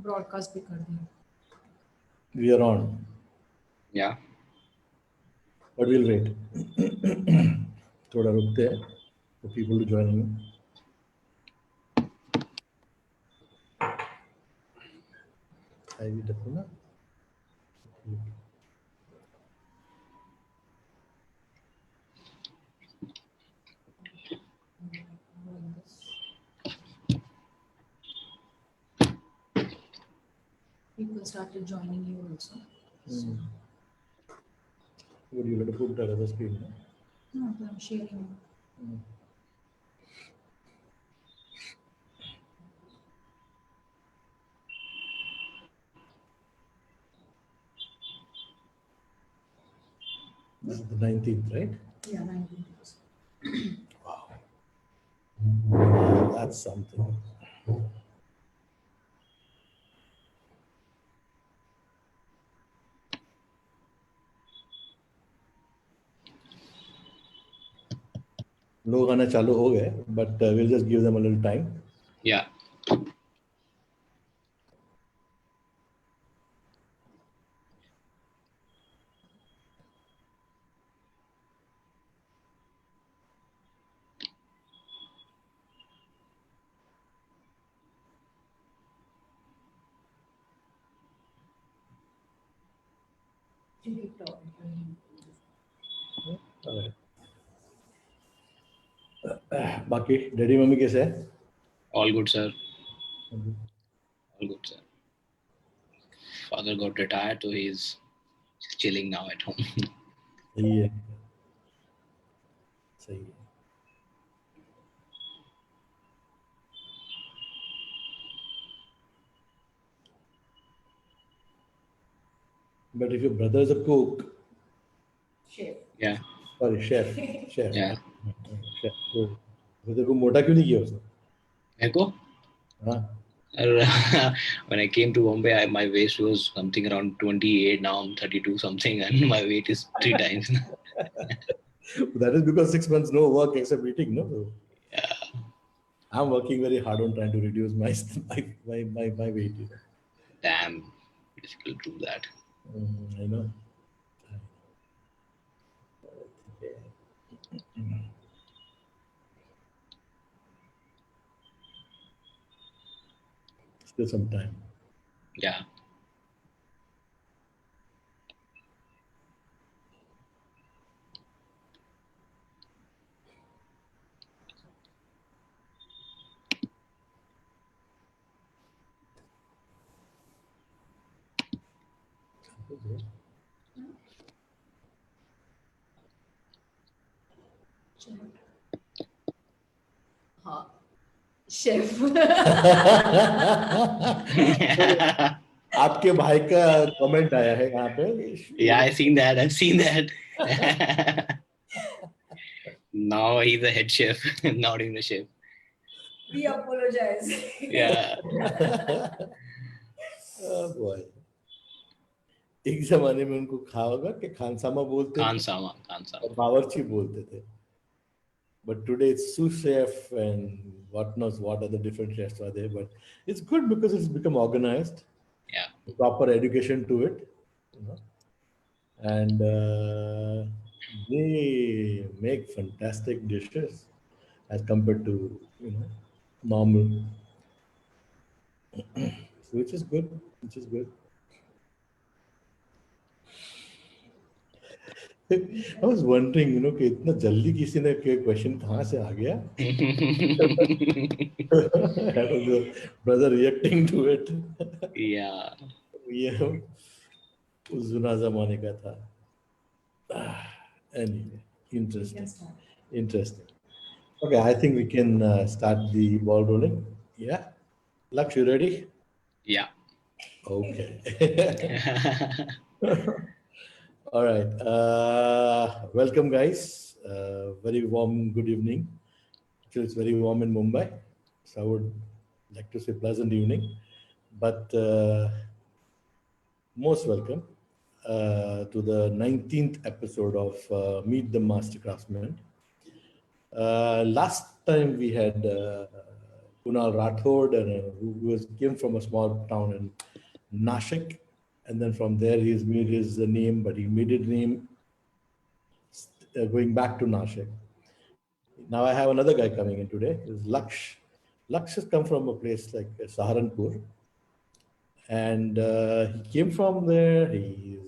broadcast भी कर दिया. We are on. Yeah. But we'll wait. थोड़ा रुकते हैं for people to join in. I will do ना. People started joining you also. Would you like to put that as a screen? No, I'm sharing. This is the 19th, right? Yeah, 19th. Wow. That's something. लोग आना चालू हो गए, but we'll just give them a little time. Yeah. बाकी daddy mummy कैसे है? All good, sir. All good, sir. Father got retired, so he's chilling now at home. सही है, सही है. But if your brother is a cook, Chef. Yeah. sorry, chef. Yeah. Chef. तो तेरे को मोटा क्यों नहीं किया उसने? Echo? हाँ. When I came to Bombay, my waist was something around 28. Now I'm 32 something, and my weight is 3 times. That is because 6 months no work except eating, no? Yeah. I'm working very hard on trying to reduce my weight. You know? Damn, difficult to do that. I know. Still some time. Yeah. हाँ, chef. आपके भाई का comment आया है यहाँ पे. Yeah, I've seen that. Now he's a head chef, not even a chef. We apologize. Yeah. Oh boy. एक जमाने में उनको खाओगा कि खानसामा बोलते थे, Khansama. और बावर्ची बोलते थे. But today it's sous chef and what knows what other different chefs are there. But it's good because it's become organized. Yeah. Proper education to it, you know. And they make fantastic dishes as compared to, you know, normal. So which is good. I was wondering, you know, कि इतना जल्दी किसी ने question कहाँ से आ गया? Brother reacting to it. Yeah. ये उस जुना जमाने का था. Anyway, interesting. Okay, I think we can start the ball rolling. Yeah, Laksh, you ready? Yeah. Okay. All right. Welcome, guys. Very warm good evening. Actually, it's very warm in Mumbai, so I would like to say pleasant evening. But most welcome to the 19th episode of Meet the Master Craftsman. Last time we had Kunal Rathod, and came from a small town in Nashik, and then from there he's made his name, but he made his name going back to Nashik. Now I have another guy coming in today. Is Laksh. Laksh has come from a place like Saharanpur, and he came from there. He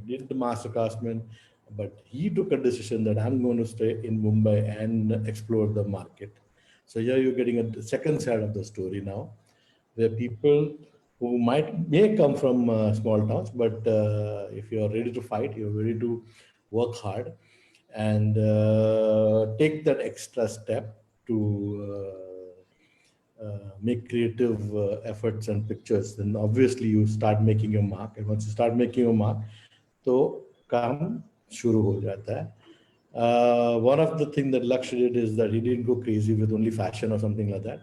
did the master craftsman, but he took a decision that I'm going to stay in Mumbai and explore the market. So here you're getting a second side of the story now, where people who may come from small towns, but if you're ready to fight, you're ready to work hard and take that extra step to make creative efforts and pictures, then obviously you start making your mark. And once you start making your mark, तो काम शुरू हो जाता है. One of the things that Laksh did is that he didn't go crazy with only fashion or something like that.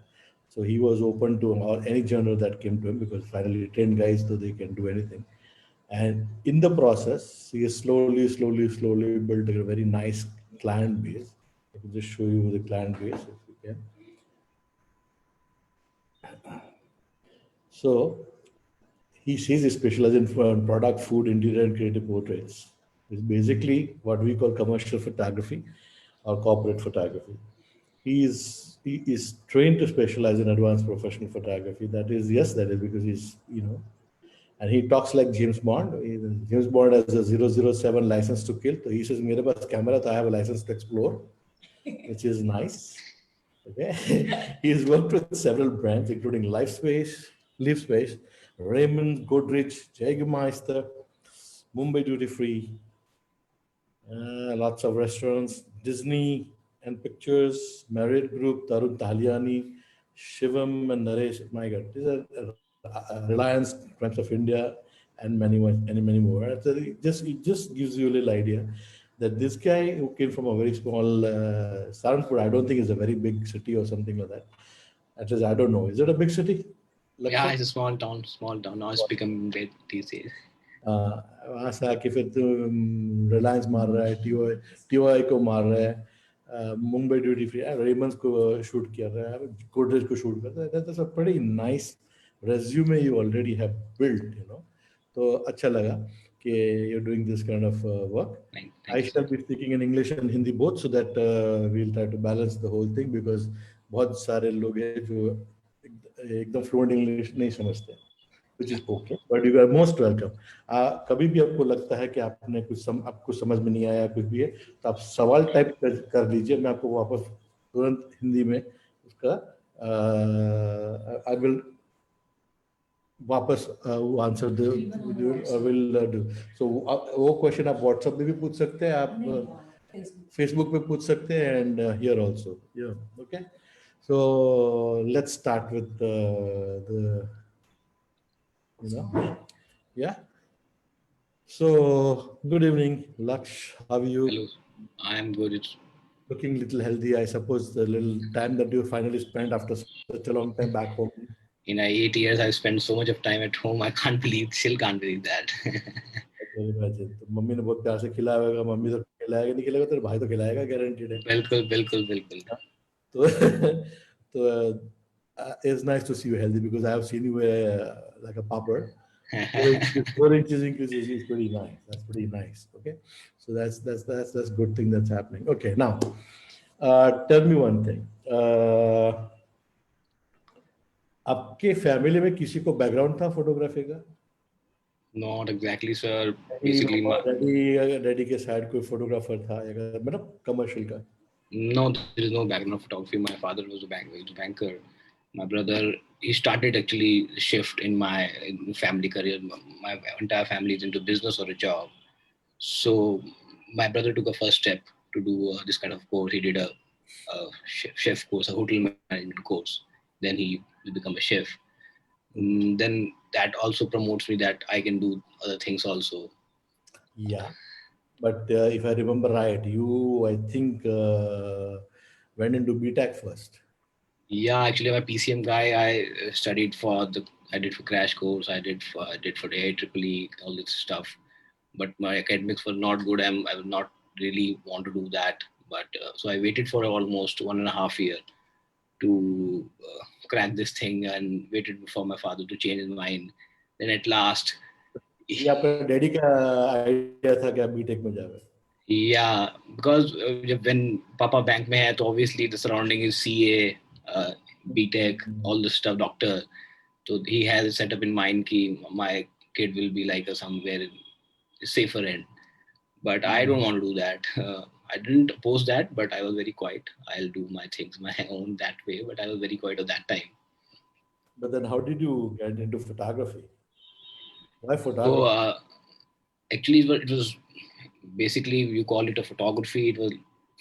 So he was open to any genre that came to him, because finally trained guys, so they can do anything. And in the process, he has slowly built a very nice client base. I can just show you the client base if you can. So he sees he specializes in product, food, interior, and creative portraits. It's basically what we call commercial photography or corporate photography. He is trained to specialize in advanced professional photography. That is, yes, that is because and he talks like James Bond. James Bond has a 007 license to kill. So he says, "Mere paas camera, so I have a license to explore," which is nice. Okay. He's worked with several brands, including LiveSpace, Raymond, Godrej, Jägermeister, Mumbai Duty Free, lots of restaurants, Disney and Pictures, Marriott Group, Tarun Taliani, Shivam and Naresh. My God, these are Reliance, Crimes of India, and many more. So it just gives you a little idea that this guy who came from a very small Saranpur, I don't think is a very big city or something like that. At least I don't know. Is it a big city? Yeah, it's a small town. Now it's become big these days. वहाँ से आके फिर तो रिलायंस मार रहा है, TOI को मार रहा है, मुंबई ड्यूटी फ्री, रेमंड्स को शूट कर रहा है, गोदरेज को शूट कर रहा है. That's a pretty nice resume you already have built. तो अच्छा लगा कि you're doing this kind of work. Thank I you, shall sir. be speaking in English and Hindi both, so that we'll try to balance the whole thing, because बहुत सारे लोग हैं जो एकदम fluent English नहीं समझते, which is okay, but you are most welcome. कभी भी आपको लगता है कि आपने आपको समझ में नहीं आया कुछ भी है, तो आप सवाल टाइप कर लीजिए, मैं आपको वापस तुरंत हिंदी में उसका I will वापस आंसर विल डू. सो वो क्वेश्चन आप व्हाट्सएप में भी पूछ सकते हैं, आप फेसबुक पे पूछ सकते हैं, and here also. Okay, so let's start with the yeah. So good evening, Laksh. How are you? Hello. I am good. It's Looking little healthy, I suppose. The little time that you finally spent after such a long time back home. in 8 years I've spent so much of time at home. I still can't believe that. तो mummy ने बहुत प्यार से खिलाया होगा. Mummy तो खिलाएगा, नहीं खिलाएगा तेरे भाई तो खिलाएगा, गारंटीड है. बिल्कुल. तो it's nice to see you healthy, because I have seen you like a popper. 4 inches increase is pretty nice. That's pretty nice. Okay, so that's good thing that's happening. Okay, now tell me one thing. आपके family में किसी को background था photography का? Not exactly, sir. Basically, daddy के side कोई photographer था, मतलब कमर्शियल का? no, there is no background of photography. My father was a banker. My brother, he started actually shift in my family career. My entire family is into business or a job. So my brother took a first step to do this kind of course. He did a chef course, a hotel management course. Then he will become a chef. Then that also promotes me that I can do other things also. Yeah, but if I remember right, you, I think, went into BTech first. Yeah, actually, I'm a PCM guy. I did for crash course. I did for the IEEE, all this stuff. But my academics were not good. I would not really want to do that. But so I waited for almost 1.5 years. to crack this thing, and waited for my father to change his mind. Then at last, ये आपका daddy का idea था कि आप BTech में जावे? yeah, because when Papa bank mein hai, so obviously the surrounding is CA, BTech, all this stuff, doctor. So he has a setup in mind ki my kid will be like a somewhere safer end. But I don't want to do that. I didn't oppose that, but I was very quiet. I'll do my things my own that way. But I was very quiet at that time. But then how did you get into photography? Why So photography? actually, it was basically, you call it a photography. It was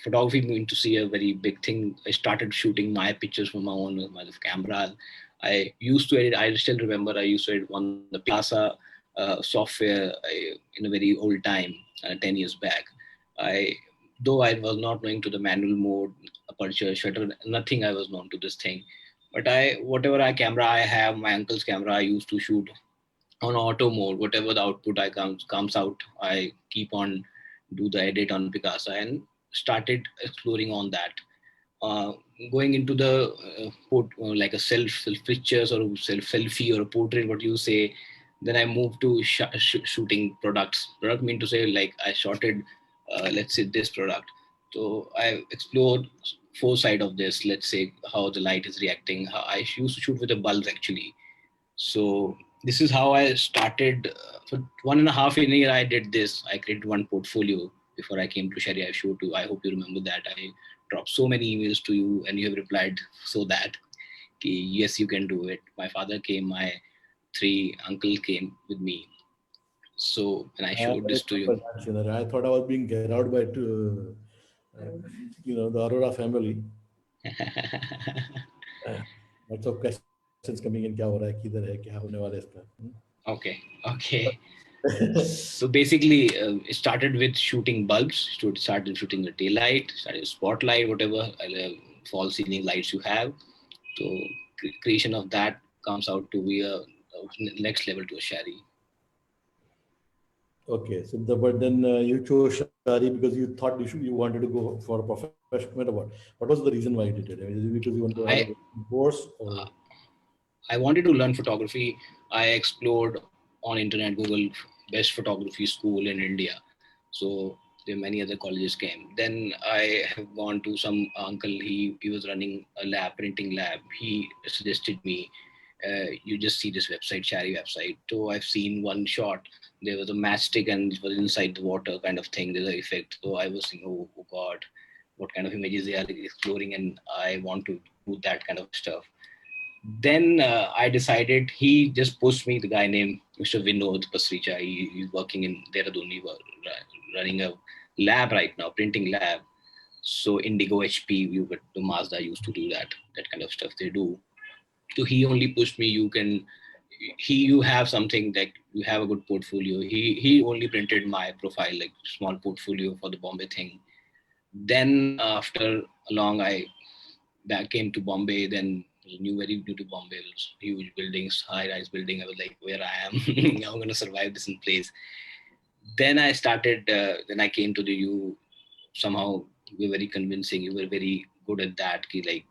photography meant to see a very big thing. I started shooting my pictures from my own my camera. I used to edit. I still remember I used to edit on the Plaza software in a very old time, 10 years back. Though I was not knowing to the manual mode, aperture, shutter, nothing. I was known to this thing. But whatever camera I have, my uncle's camera, I used to shoot on auto mode. Whatever the output I comes out, I keep on do the edit on Picasa and started exploring on that. Uh, Going into the like a self pictures or self selfie or a portrait, what you say. Then I moved to shooting products. Product mean to say like I shotted, let's say this product. So I explored four side of this. Let's say how the light is reacting. How I used to shoot with the bulbs actually. So this is how I started. For 1.5 years, I did this. I created one portfolio before I came to Shari. I showed to. I hope you remember that. I dropped so many emails to you, and you have replied so that yes, you can do it. My father came. My three uncle came with me. So when I showed this to you, I thought I was being get out by the Aurora family. Lots of questions coming in. क्या हो रहा है, किधर है, क्या होने वाला है इसका? okay. So basically, it started with shooting bulbs. Started shooting the daylight, started spotlight, whatever fall ceiling lights you have. So creation of that comes out to be a next level to a Shari. Okay, so but then you chose Shari because you thought you wanted to go for a professional. What was the reason why you did it? I mean, is it because you wanted to have a course or? I wanted to learn photography. I explored on internet, Google best photography school in India. So there many other colleges came. Then I have gone to some uncle. He was running a lab, printing lab. He suggested me, you just see this website, Shari website. So I've seen one shot. There was a matchstick and it was inside the water kind of thing. There's an effect. So I was thinking, oh God, what kind of images they are exploring, and I want to do that kind of stuff. Then I decided, he just pushed me, the guy named Mr. Vinod Pasricha. He's working in Dehradun. He was running a lab right now, printing lab. So Indigo HP, the Mazda used to do that kind of stuff they do. So he only pushed me, you have something that you have a good portfolio. He only printed my profile, like small portfolio for the Bombay thing. Then after long, I came to Bombay, then very new to Bombay, huge buildings, high-rise building. I was like, where I am, I'm going to survive this in place. Then I started, then I came to the U. Somehow you were very convincing. You were very good at that. Like,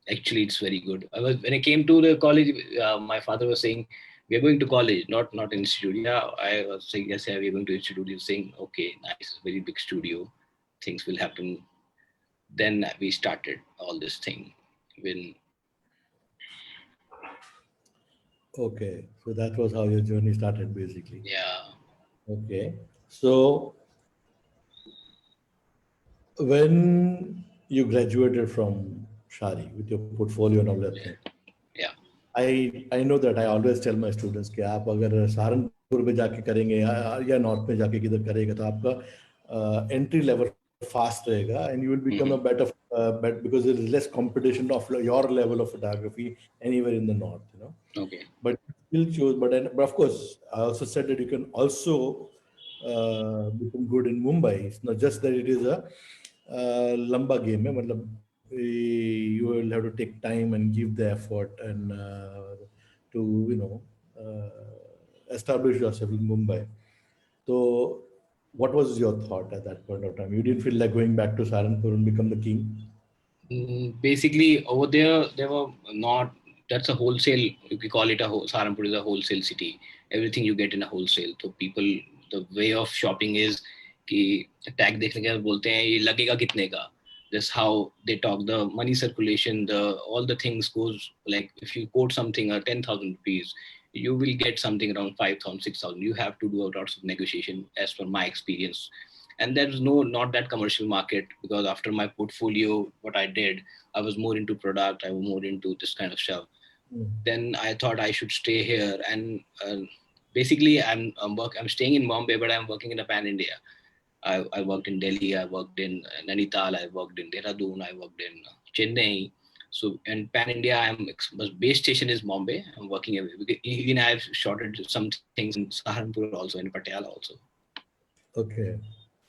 actually, it's very good. When I came to the college, my father was saying, we're going to college, not institute. Yeah, I was saying, yes, yeah, we're going to institute. He was saying, okay, nice, very big studio. Things will happen. Then we started all this thing. Okay, so that was how your journey started, basically. Yeah. Okay, so when you graduated from Shari with your portfolio and all that thing, Yeah. I know that I always tell my students कि आप अगर सहारनपुर में जाके करेंगे या north में जाके किधर करेगा तो आपका एंट्री लेवल फास्ट रहेगा and you will become a better because there is less competition of your level of photography anywhere in the north, Okay. But still chose, but of course I also said that you can also become good in Mumbai. It's not just that it is a lamba game. मतलब you will have to take time and give the effort and to establish yourself in Mumbai. So, what was your thought at that point of time? You didn't feel like going back to Saharanpur and become the king? Basically, over there were not. That's a wholesale. We call it Saharanpur is a wholesale city. Everything you get in a wholesale. So people, the way of shopping is कि tag देखने के बाद बोलते हैं ये लगेगा कितने का. That's how they talk. The money circulation, the all the things goes like if you quote something 10,000 rupees, you will get something around 5,000, 6,000. You have to do lots of negotiation as per my experience. And there's not that commercial market because after my portfolio, what I did, I was more into product, I was more into this kind of stuff. Then I thought I should stay here and basically I'm staying in Bombay, but I'm working in a pan India. I worked in Delhi, I worked in Nainital, I worked in Dehradun, I worked in Chennai. So in pan India, but base station is Bombay. I'm working even I've shorted some things in Saharanpur also, in Patiala also. Okay.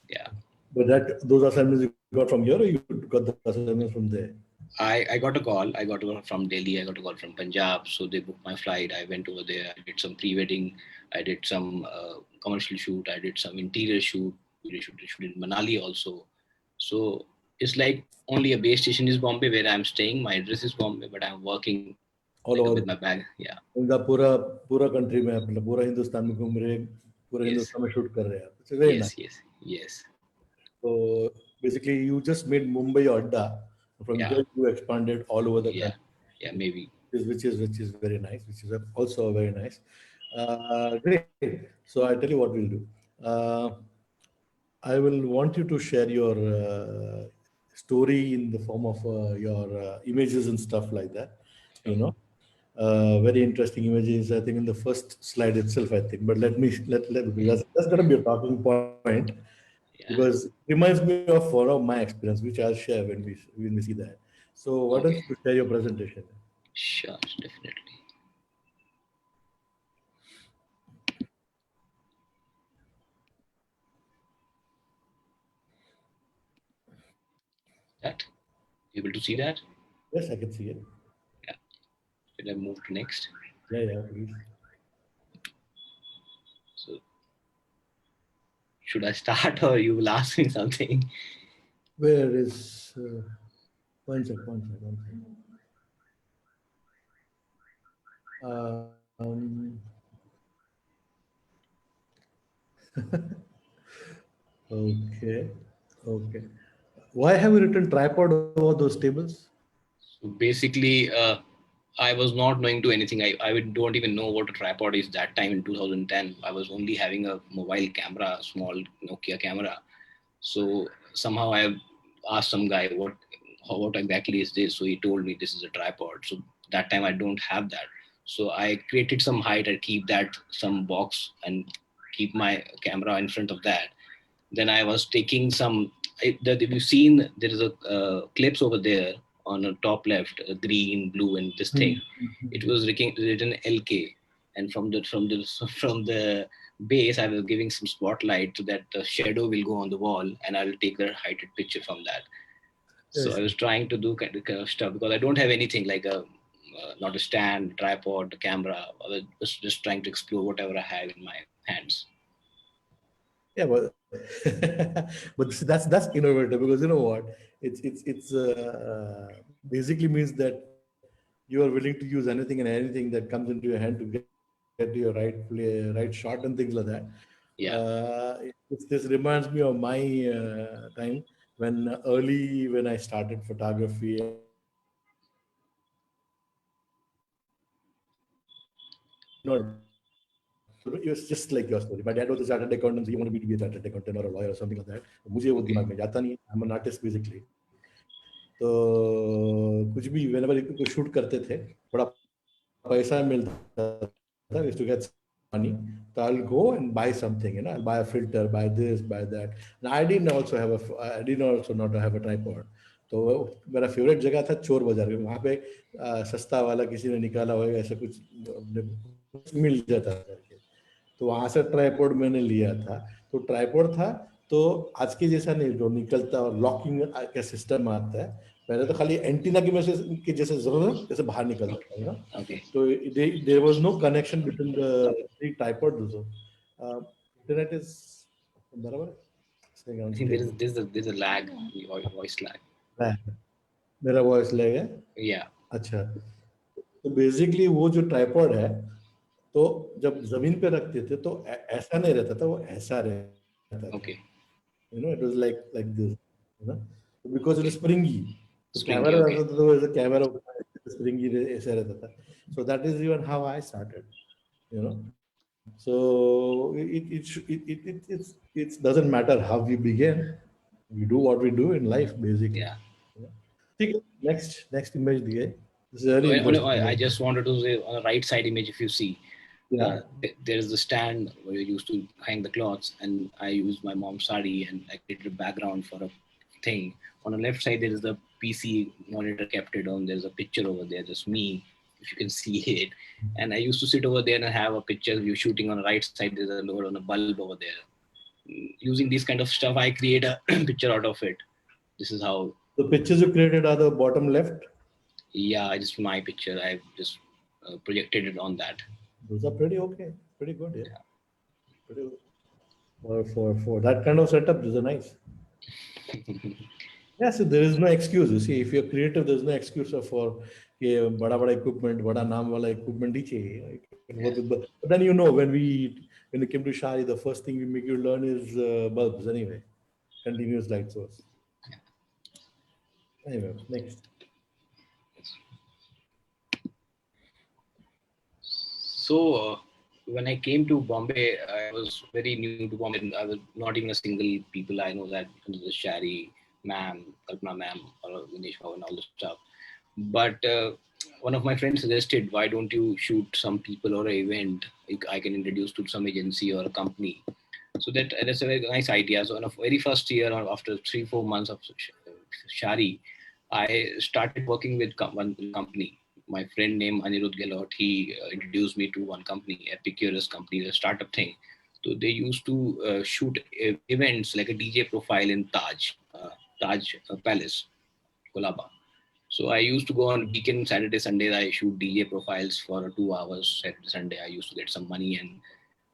Yeah. But those assignments you got from here, or you got the assignments from there? I got a call. I got a call from Delhi. I got a call from Punjab. So they booked my flight. I went over there. I did some pre-wedding. I did some commercial shoot. I did some interior shoot. We did shoot in Manali also. So it's like only a base station is Bombay where I'm staying. My address is Bombay, but I'm working All over with my bag. Yeah. पूरा country में मतलब पूरा हिंदुस्तान में घूम रहे, पूरा हिंदुस्तान में shoot कर रहे हैं. It's very nice. Yes. So basically, you just made Mumbai your adda. From there, you expanded all over the country. Yeah, maybe. Which is very nice. Which is also very nice. Great. So I tell you what we'll do. I will want you to share your story in the form of your images and stuff like that. Sure. You know, very interesting images. I think in the first slide itself. I think, but let that's going to be a talking point. Yeah. Because it reminds me of one of my experience, which I'll share when we see that. So why don't you share your presentation? Sure, definitely. That able to see that? Yes, I can see it. Yeah. Will I move to next? Yeah, please. So should I start or you will ask me something? Where is one sec. Okay. Why have you written tripod over those tables? So basically, I was not knowing to anything. I don't even know what a tripod is that time in 2010. I was only having a mobile camera, small Nokia camera. So somehow I asked some guy what exactly is this. So he told me this is a tripod. So that time I don't have that. So I created some height. I keep that some box and keep my camera in front of that. Then I was taking some. If you've seen, there is a clips over there on the top left, green, blue, and this thing. It was written LK, and from the base, I was giving some spotlight so that the shadow will go on the wall, and I'll take the heighted picture from that. So Yes. I was trying to do kind of stuff because I don't have anything like a not a stand, tripod, a camera. I was just trying to explore whatever I have in my hands. Yeah, but see, that's innovative because you know what? It's basically means that you are willing to use anything and anything that comes into your hand to get to your right shot and things like that. Yeah. This reminds me of my time when I started photography and I did not have anything. So it was just like your story. My dad was a chartered accountant. He wanted me to be a chartered accountant or a lawyer or something like that. मुझे वो दिमाग में जाता नहीं. I'm an artist basically. तो कुछ भी whenever कोई shoot करते थे, थोड़ा पैसा मिलता था. We used to get money. So I'll go and buy something. I'll buy a filter, buy this, buy that. And I didn't also not have a tripod. तो मेरा फेवरेट जगह था चोर बाजार में. वहाँ पे सस्ता वाला किसी ने निकाला होगा ऐसा कुछ मिल जाता करके. तो वहां से ट्राइपॉड मैंने लिया था. तो ट्राइपॉड था तो आज के जैसा नहीं जो निकलता और लॉकिंग का सिस्टम आता है. पहले तो खाली एंटीना की मैसेज के जैसे जरूरत जैसे बाहर निकलता था ना. तो there was no connection between the tripod. Internet is बराबर. I think there's a lag, voice lag. मेरा वॉइस लगेगा। Yeah. अच्छा, तो बेसिकली वो जो ट्राइपॉड है, तो जब जमीन पे रखते थे तो ऐसा नहीं रहता था, वो ऐसा रहता था, Okay. you know, it was like this, you know, because it is Okay. springy. तो Springy. Camera Okay. रहता था तो ऐसे कैमरा स्प्रिंगी ऐसा रहता था. So that is even how I started, you know. So it doesn't matter how we begin. We do what we do in life, basically. Yeah. ठीक है, next image दिए. This is a very Oh, no, interesting I image. just wanted to say on the right side image, if you see, Yeah. there is the stand where you used to hang the clothes, and I used my mom's sari and I created a background for a thing. On the left side, there is the PC monitor kept it on. There's a picture over there, just me, if you can see it. And I used to sit over there and have a picture of you shooting. On the right side, there's a load on a bulb over there. Using this kind of stuff, I create a picture out of it. This is how. The pictures you created are the bottom left. Yeah, just my picture. I just projected it on that. Those are pretty okay, pretty good, yeah. Pretty good. For that kind of setup, those are nice. Yeah, so there is no excuse. You see, if you're creative, there's no excuse for कि बड़ा equipment, बड़ा नाम वाला equipment ही चाहिए. You can work with but then you know when it came to Shari, the first thing we make you learn is bulbs anyway, continuous light source. Anyway, next. So when I came to Bombay, I was very new to Bombay. I was not even a single people I know that the Shari ma'am, Kalpana ma'am, or Vinesh and all the stuff. But one of my friends suggested, why don't you shoot some people or an event I can introduce to some agency or a company. So that's a very nice idea. So in the very first year, or after 3-4 months of Shari, I started working with one company. My friend named Anirudh Gehlot, he introduced me to one company, Epicurus company, a startup thing. So they used to shoot events like a DJ profile in Taj Palace, Kolaba. So I used to go on weekend, Saturday, Sunday. I shoot DJ profiles for 2 hours. Saturday, Sunday, I used to get some money and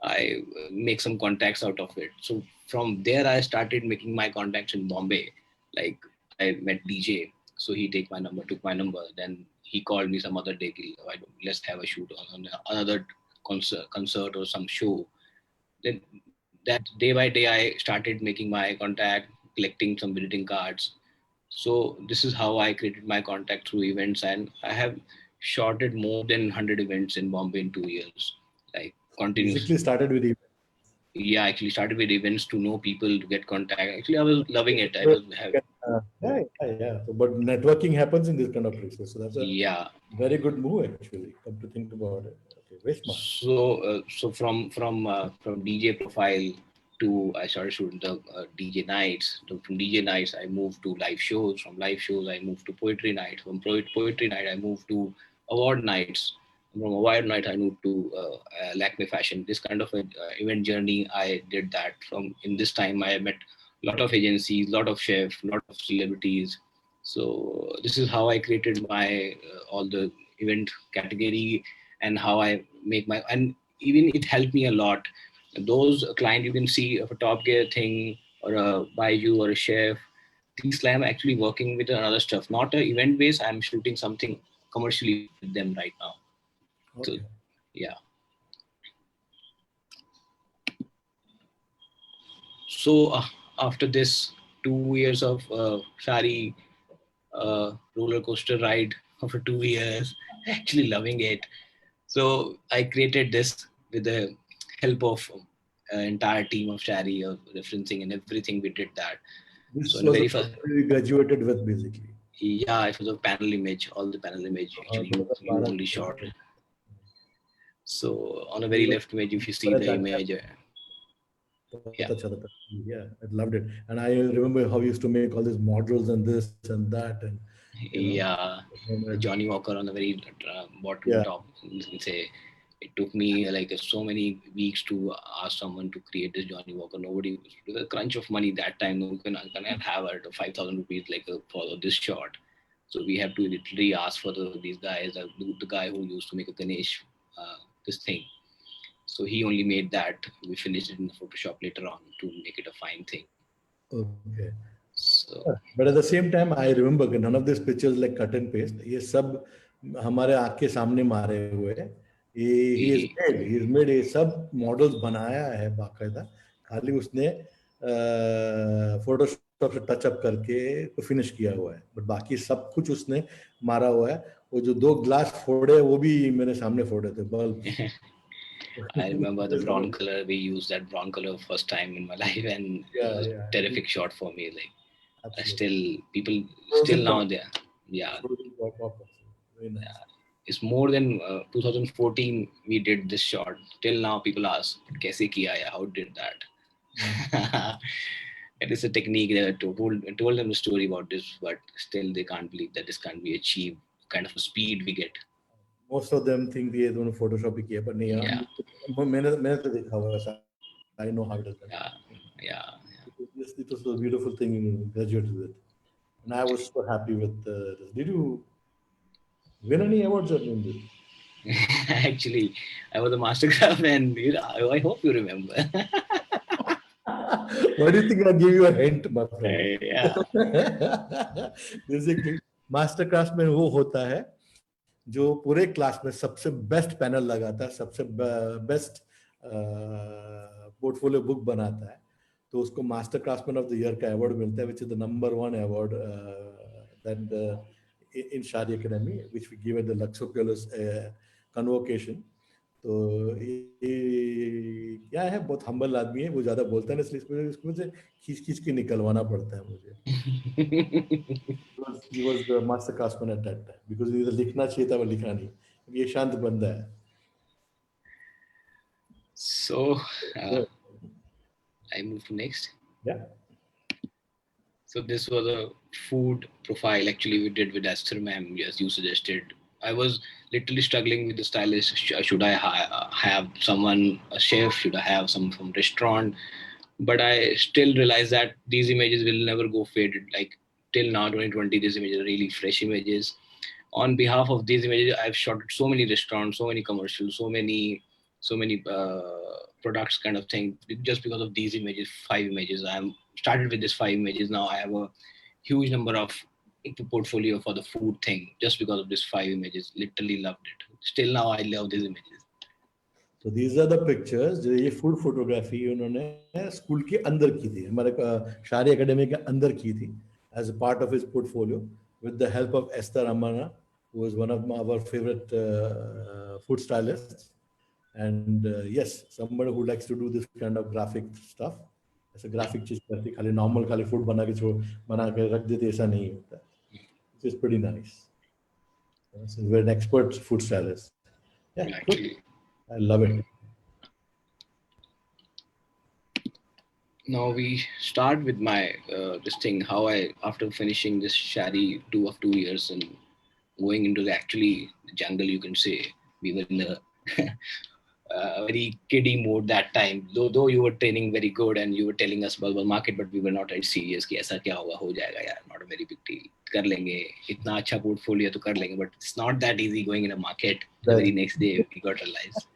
I make some contacts out of it. So from there, I started making my contacts in Bombay. Like I met DJ, so he took my number. Then he called me some other day. Let's have a shoot on another concert or some show. Then that day by day, I started making my contact, collecting some visiting cards. So this is how I created my contact through events, and I have shorted more than 100 events in Bombay in 2 years, like continuously. Basically started with events. Yeah, actually started with events to know people, to get contact. Actually, I was loving it. I was Yeah. So, but networking happens in this kind of places. So that's a yeah. very good move actually. Come to think about it. Okay, very smart. So from DJ profile to I started shooting the DJ nights. From DJ nights, I moved to live shows. From live shows, I moved to poetry nights. From poetry night, I moved to award nights. From award night, I moved to Lakme Fashion. This kind of event journey, I did that. From in this time, I met a lot of agencies, lot of chefs, lot of celebrities. So this is how I created my all the event category and how I make my, and even it helped me a lot. Those client you can see of a Top Gear thing or a Baiju or a chef, these I'm actually working with another stuff, not a event based. I'm shooting something commercially with them right now. So Okay. yeah. So after this 2 years of Shari roller coaster ride for 2 years, actually loving it. So I created this with the help of entire team of Shari, of referencing and everything. We did that. So This in the was the very first, company we graduated with basically. yeah, it was a panel image. All the panel image actually you only shot. So on the very left image, if you see the image, yeah, Yeah, I loved it. And I remember how we used to make all these models and this and that, and you know, yeah, Johnny Walker on the very bottom yeah. top. You can say it took me like so many weeks to ask someone to create this Johnny Walker. Nobody, with a crunch of money that time, we cannot have it 5,000 rupees like for this shot. So we have to literally ask for these guys, the guy who used to make a Ganesh, this thing. So he only made that. We finished it in Photoshop later on to make it a fine thing. Okay. So But at the same time, I remember none of these pictures like cut and paste. ये सब हमारे आँख के सामने मारे हुए हैं. He is made ये सब models बनाया है बाकायदा. खाली उसने फोटोशॉप से टच अप करके फिनिश किया हुआ है. बट बाकी सब कुछ उसने मारा हुआ है. वो जो 2 ग्लास फोड़े वो भी मेरे सामने फोड़े थे bulb. I remember the brown color. We used that brown color first time in my life, and it was a terrific shot for me. Like people still now there. Yeah. Very nice. Yeah. It's more than 2014 we did this shot. Till now people ask, "Kaise kiya ya? How did that?" It is a technique that I told them a story about this, but still they can't believe that this can't be achieved. Kind of a speed we get. Most of them think ये दोनों Photoshop ही किया, पर नहीं. Yeah. मैंने तो देखा हुआ है. I know how it is done. Yeah. It was a beautiful thing you graduated with, and I was so happy with this. Did you win any awards in this? Actually, I was a master craftsman. I hope you remember. Why do you think I gave you a hint, my friend? Yeah. Basically, master craftsman वो होता है जो पूरे class में सबसे best panel लगाता है, सबसे बेस्ट पोर्टफोलियो बुक बनाता है, तो उसको master craftsman of the year का अवार्ड मिलता है, which is the number 1 award that in Shari Academy, which we give at the Luxoculus convocation. तो ये क्या है, बहुत हम्बल आदमी है, वो ज्यादा बोलता है ना, इसलिए इसको से खींच के निकलवाना पड़ता है मुझे. He was the master craftsman at that time because ये लिखना चाहिए था, वो लिखा नहीं. ये शांत बंदा है. So I move to next. Yeah. So this was a food profile actually we did with Esther ma'am, as you suggested. I was literally struggling with the stylist. Should I have someone, a chef? Should I have someone from restaurant? But I still realized that these images will never go faded. Like till now, 2020, these images are really fresh images. On behalf of these images, I've shot so many restaurants, so many commercials, so many products kind of thing. Just because of these images, 5 images. I'm started with this 5 images. Now I have a huge number of portfolio for the food thing just because of this 5 images. Literally loved it. Still now I love these images. So these are the pictures. जो ये food photography उन्होंने school के अंदर की थी, हमारे शारी academy के अंदर की थी, as a part of his portfolio with the help of Esther Amana, who is one of our favorite food stylists. And yes, somebody who likes to do this kind of graphic stuff. ऐसा graphic चीज करती, खाली normal खाली food बना के रख देते, ऐसा नहीं होता. It's pretty nice. So we're an expert food stylist. Yeah, actually, I love it. Now we start with my this thing, how I, after finishing this Shari 2 years and going into the actually jungle, you can say, we were in a very kiddie mode that time. Though you were training very good and you were telling us about the market, but we were not very serious कि ऐसा क्या होगा, हो जाएगा यार, not a very big deal, कर लेंगे, इतना अच्छा portfolio तो कर लेंगे. But it's not that easy going in a market. The very next day we got realized.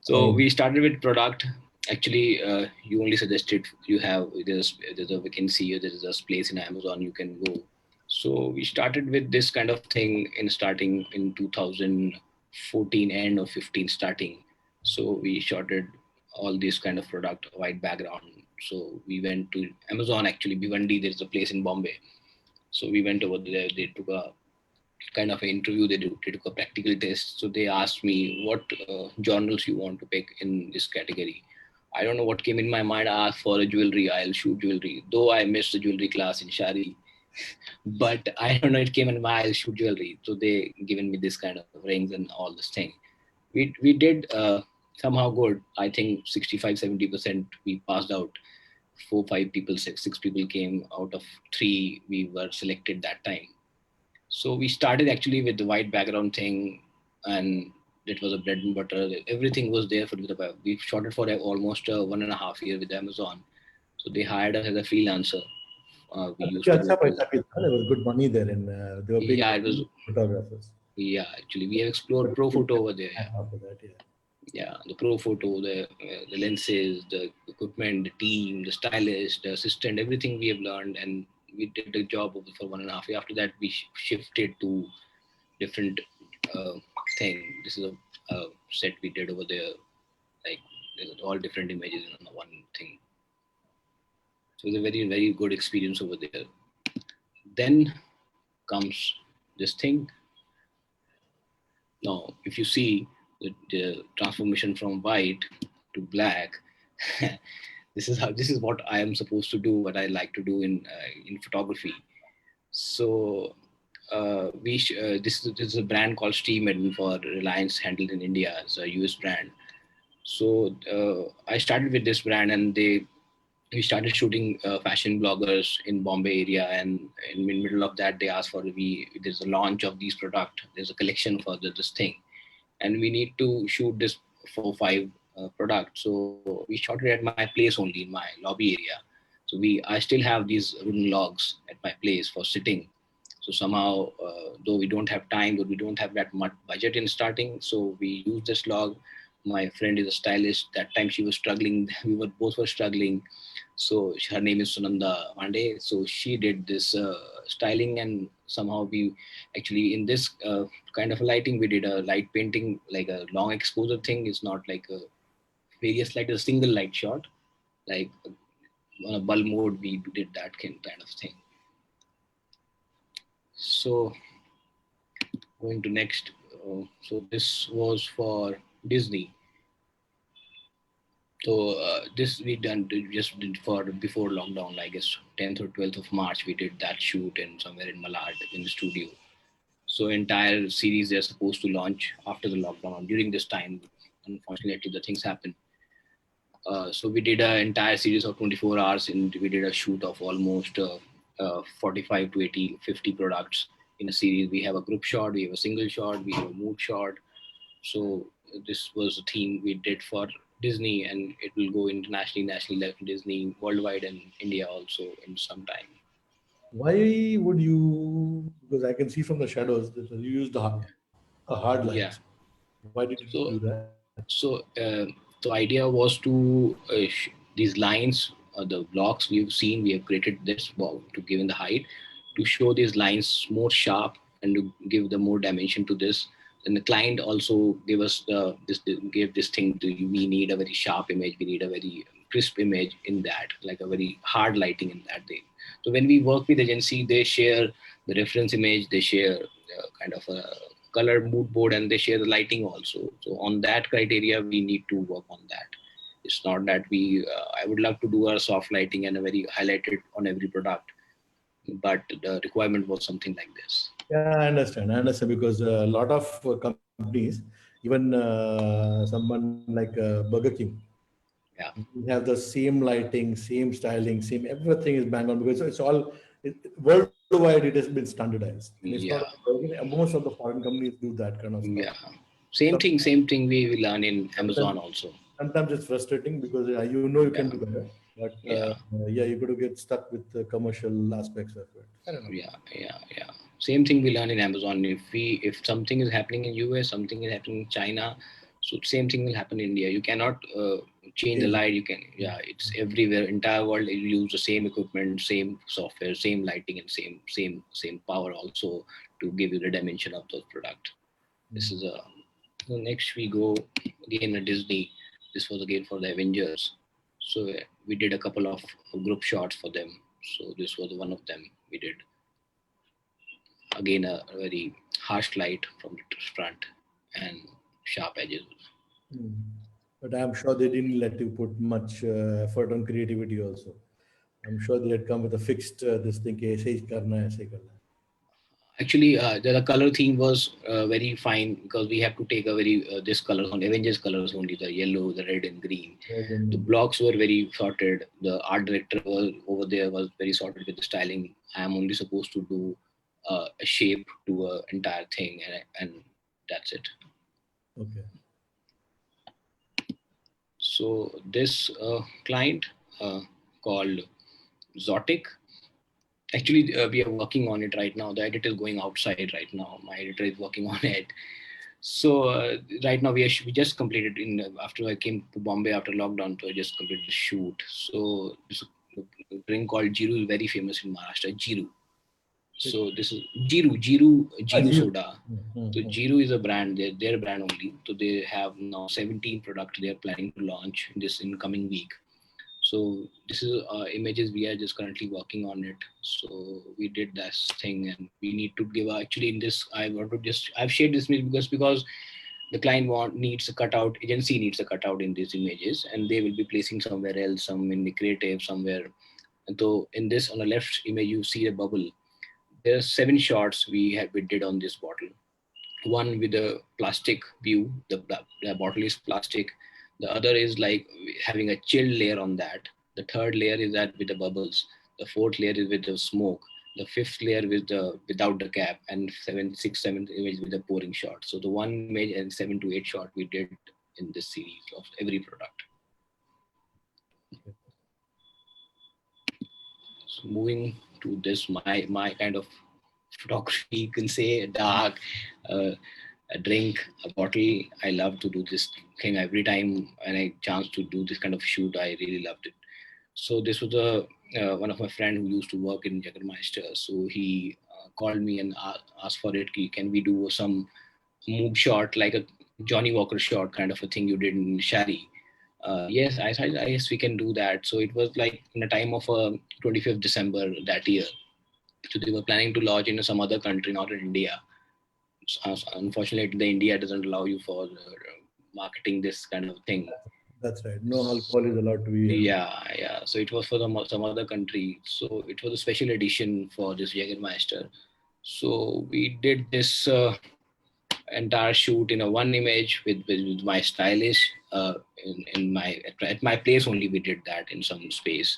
So we started with product. Actually, you only suggested there's a vacancy, there's a place in Amazon you can go. So we started with this kind of thing starting in 2014 end of 15 starting. So we shorted all this kind of product, white background. So we went to Amazon, actually Bhiwandi, there's a place in Bombay. So we went over there, they took a kind of an interview, they took a practical test. So they asked me what journals you want to pick in this category. I don't know what came in my mind. I asked for a jewelry, I'll shoot jewelry. Though I missed the jewelry class in Shari, but I don't know, it came in my, I'll shoot jewelry. So they given me this kind of rings and all this thing. We did somehow good. I think 65-70% we passed out. 4-5 people, 6 people came out of 3 we were selected that time. So we started actually with the white background thing, and it was a bread and butter. Everything was there for the. We shot it for almost 1.5 years with Amazon. So they hired us as a freelancer. We used there was good money there, and they were big it was photographers. Yeah, actually we have explored Pro Photo over there. After that, yeah. Yeah, the pro photo, the lenses, the equipment, the team, the stylist, the assistant, everything we have learned, and we did the job for 1.5 years. After that, we shifted to different uh, thing. This is a set we did over there. Like there's all different images in one thing. So it was a very good experience over there. Then comes this thing. Now, if you see the transformation from white to black, this is what I am supposed to do. What I like to do in photography. So this is a brand called Steam Edwin for Reliance, handled in India. It's a US brand. So I started with this brand, and we started shooting fashion bloggers in Bombay area, and in the middle of that, they asked for there's a launch of these product. There's a collection for this thing, and we need to shoot this 4 5 products. So we shot it at my place only in my lobby area. So I still have these wooden logs at my place for sitting. So somehow, though we don't have time, though we don't have that much budget in starting, so we use this log. My friend is a stylist. That time she was struggling. We were both were struggling. So her name is Sunanda Pandey. So she did this styling, and somehow we actually in this kind of lighting we did a light painting, like a long exposure thing. It's not like a various light, a single light shot, like on a bulb mode we did that kind of thing. So going to next, so this was for Disney. So this we just did for before lockdown, I guess 10th or 12th of March. We did that shoot in somewhere in Malad in the studio. So entire series they're supposed to launch after the lockdown. During this time, unfortunately, the things happened. So we did an entire series of 24 hours, and we did a shoot of almost 45 to 80, 50 products in a series. We have a group shot, we have a single shot, we have a mood shot. So this was a theme we did for Disney, and it will go internationally, nationally, like Disney, worldwide, and India also in some time. Why would you? Because I can see from the shadows that you used a hard Yeah. light. Why did you do So that? So the idea was to these lines, the blocks we've seen, we have created this to give in the height to show these lines more sharp and to give the more dimension to this. And the client also gave us gave this thing to we need a very sharp image, we need a very crisp image in that, like a very hard lighting in that thing. So when we work with agency, they share the reference image, they share kind of a color mood board, and they share the lighting also. So on that criteria we need to work on that. It's not that I would love to do a soft lighting and a very highlighted on every product, but the requirement was something like this. Yeah, I understand. I understand because a lot of companies, even someone like Burger King, Yeah, we have the same lighting, same styling, same everything is bang on because it's all worldwide. It has been standardized, and it's not yeah, most of the foreign companies do that kind of stuff. yeah. Same thing we learn in Sometimes, Amazon also. sometimes it's frustrating because you know you can Yeah, do better, but yeah, yeah, you got to get stuck with the commercial aspects of it. I don't know. yeah. Same thing we learn in Amazon. If something is happening in US, something is happening in China, so same thing will happen in India. You cannot change the Change it. light. You can, yeah, it's everywhere. Entire world you use the same equipment, same software, same lighting, and same power also to give you the dimension of the product. This Mm. is a. So next we go again at Disney. This was again for the Avengers. So we did a couple of group shots for them. So this was one of them we did. Again, a very harsh light from the front and sharp edges. Mm. But I'm sure they didn't let you put much effort on creativity also. I'm sure they had come with a fixed this thing कि ऐसे ही करना है, ऐसे ही करना है. Actually, the color theme was very fine because we have to take a very this colors on Avengers colors only, the yellow, the red, and green. Right, The and blocks were very sorted. The art director was over there was very sorted with the styling. I am only supposed to do a shape to a entire thing, and that's it. okay. So this client called Zotic. Actually, we are working on it right now. The edit is going outside right now. My editor is working on it. So right now we just completed after I came to Bombay after lockdown, so I just completed the shoot. So this drink called Jiru is very famous in Maharashtra. Jiru. So this is Jiru Ajib. soda. So Jiru is a brand, their brand only. So they have now 17 products they are planning to launch in coming week. So this is images we are just currently working on it. So we did this thing, and we need to give actually in this. I want to I've shared this because the client needs a cutout, agency needs a cutout in these images, and they will be placing somewhere else, some in the creative somewhere. And so in this on the left image you see a bubble. There's 7 shots we did on this bottle. One with a plastic view, the bottle is plastic. The other is like having a chilled layer on that. The third layer is that with the bubbles. The fourth layer is with the smoke. The fifth layer with the without the cap, and seventh image with the pouring shot. So the one image and 7 to 8 shot we did in this series of every product. So moving to this, my kind of photography, you can say dark, a drink, a bottle. I love to do this thing every time when I chance to do this kind of shoot. I really loved it. So this was one of my friend who used to work in Jägermeister. So he called me and asked for it. Can we do some move shot like a Johnny Walker shot kind of a thing you did in Shari? Yes, I said yes, we can do that. So it was like in the time of 25th December that year. So they were planning to launch in some other country, not in India. So, unfortunately, the India doesn't allow you for marketing this kind of thing. That's right. No alcohol is allowed to be. Yeah. So it was for some other country. So it was a special edition for this Jägermeister. So we did this entire shoot in a one image with my stylist in my at my place only. We did that in some space.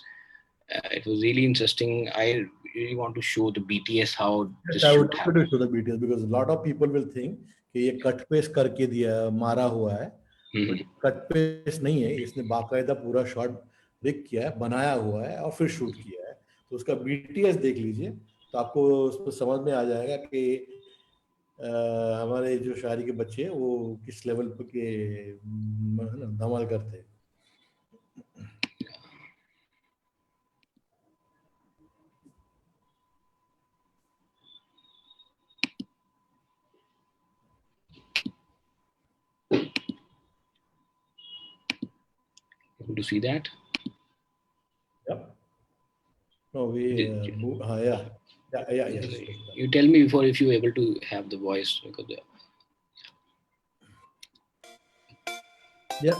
It was really interesting. I really want to show the BTS how Yes, this I would shoot love to happened. show the BTS because a lot of people will think कि ये cut paste करके दिया मारा हुआ है, but cut paste नहीं है. इसने बाकायदा पूरा शॉट रिक किया है, बनाया हुआ है और फिर शूट किया है. तो उसका BTS देख लीजिए तो आपको उसको समझ में आ जाएगा कि हमारे जो शायरी के बच्चे हैं वो किस लेवल पे के धमाल करते हैं. Able to see that? Yep. No, we yeah. Yes. You tell me before if you're able to have the voice because yeah.